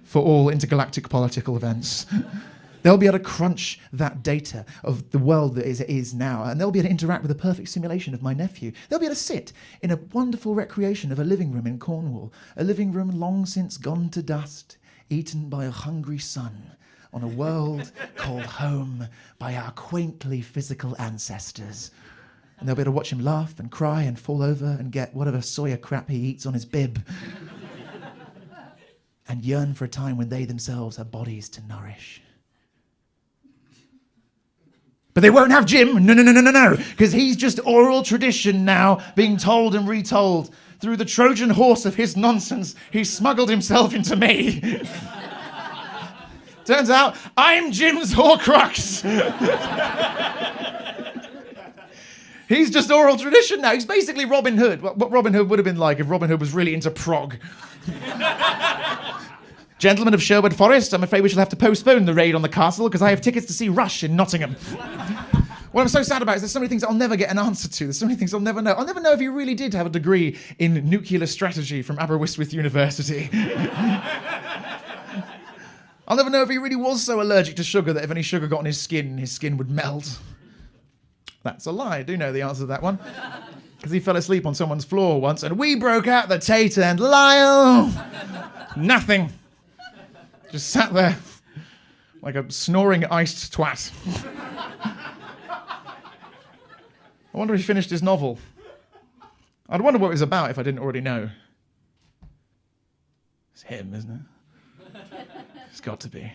for all intergalactic political events. They'll be able to crunch that data of the world that is now, and they'll be able to interact with a perfect simulation of my nephew. They'll be able to sit in a wonderful recreation of a living room in Cornwall, a living room long since gone to dust, eaten by a hungry sun, on a world called home by our quaintly physical ancestors. And they'll be able to watch him laugh and cry and fall over and get whatever soya crap he eats on his bib, and yearn for a time when they themselves have bodies to nourish. But they won't have Jim. No. Because he's just oral tradition now, being told and retold. Through the Trojan horse of his nonsense, he smuggled himself into me. Turns out, I'm Jim's Horcrux. He's just oral tradition now. He's basically Robin Hood. What Robin Hood would have been like if Robin Hood was really into prog. Gentlemen of Sherwood Forest, I'm afraid we shall have to postpone the raid on the castle because I have tickets to see Rush in Nottingham. What I'm so sad about is there's so many things I'll never get an answer to. There's so many things I'll never know. I'll never know if he really did have a degree in nuclear strategy from Aberystwyth University. I'll never know if he really was so allergic to sugar that if any sugar got on his skin would melt. That's a lie. I do know the answer to that one. Because he fell asleep on someone's floor once and we broke out the Tater and Lyle. Nothing. Just sat there like a snoring iced twat. I wonder if he finished his novel. I'd wonder what it was about if I didn't already know. It's him, isn't it? It's got to be.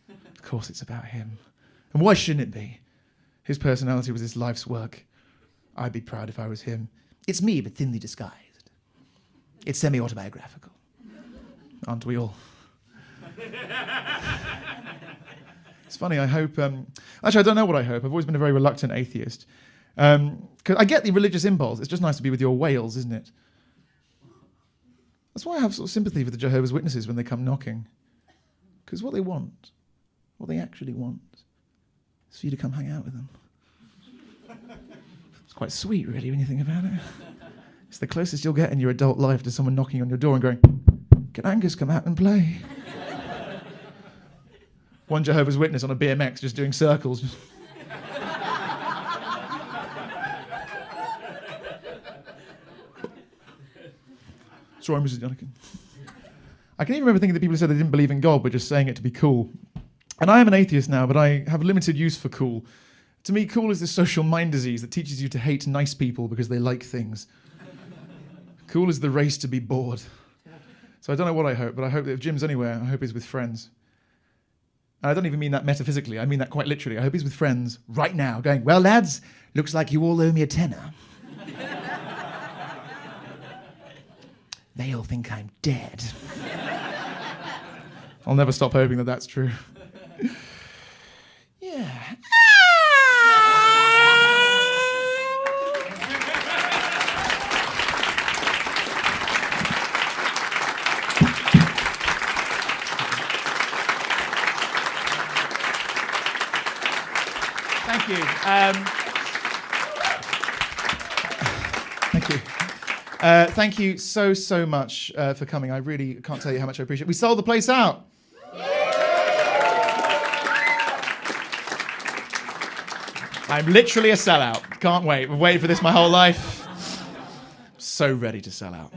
Of course it's about him. And why shouldn't it be? His personality was his life's work. I'd be proud if I was him. It's me, but thinly disguised. It's semi-autobiographical. Aren't we all? It's funny, I hope... actually, I don't know what I hope. I've always been a very reluctant atheist. Because I get the religious impulse. It's just nice to be with your whales, isn't it? That's why I have sort of sympathy for the Jehovah's Witnesses when they come knocking. Because what they want, what they actually want, is for you to come hang out with them. It's quite sweet, really, when you think about it. It's the closest you'll get in your adult life to someone knocking on your door and going, "Can Angus come out and play?" One Jehovah's Witness on a BMX just doing circles. Sorry, Mrs. Dunican. I can even remember thinking that people who said they didn't believe in God were just saying it to be cool. And I am an atheist now, but I have limited use for cool. To me, cool is this social mind disease that teaches you to hate nice people because they like things. Cool is the race to be bored. So I don't know what I hope, but I hope that if Jim's anywhere, I hope he's with friends. And I don't even mean that metaphysically, I mean that quite literally. I hope he's with friends right now, going, "Well, lads, looks like you all owe me a tenner." They all think I'm dead. I'll never stop hoping that that's true. Yeah. Thank you. Thank you. Thank you so much for coming. I really can't tell you how much I appreciate it. We sold the place out. I'm literally a sellout. Can't wait. I've waited for this my whole life. So ready to sell out.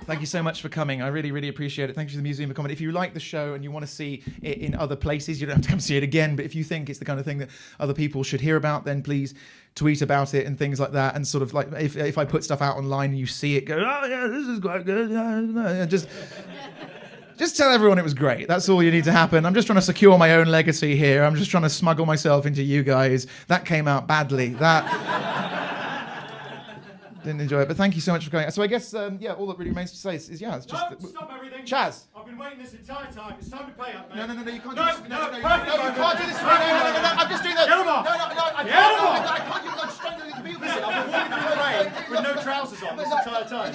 Thank you so much for coming. I really, really appreciate it. Thank you to the Museum of Comedy. If you like the show and you want to see it in other places, you don't have to come see it again. But if you think it's the kind of thing that other people should hear about, then please tweet about it and things like that. And sort of like if I put stuff out online and you see it, go, oh yeah, this is quite good. And just tell everyone it was great. That's all you need to happen. I'm just trying to secure my own legacy here. I'm just trying to smuggle myself into you guys. That came out badly. Didn't enjoy it, but thank you so much for coming. So I guess, all that really remains to say is it's just...
Stop everything.
Chaz.
I've been waiting this entire time. It's time to pay up, mate.
No, you can't
No,
do this.
no,
you can't do this. No, I'm just doing that.
Get him off.
No, I can't do it. I'm struggling to be with it.
I've been walking through the rain with no trousers on this entire time.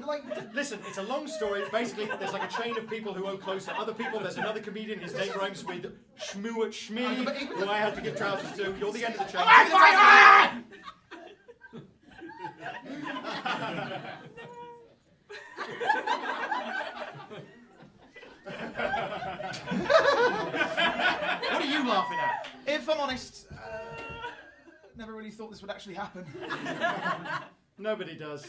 What happened?
Listen, it's a long story. Basically, there's like a chain of people who own close to other people. There's another comedian. His name rhymes with Shmoo Shmee, who I had to give trousers to. You're the end of the chain. What are you laughing at?
If I'm honest, never really thought this would actually happen.
Nobody does.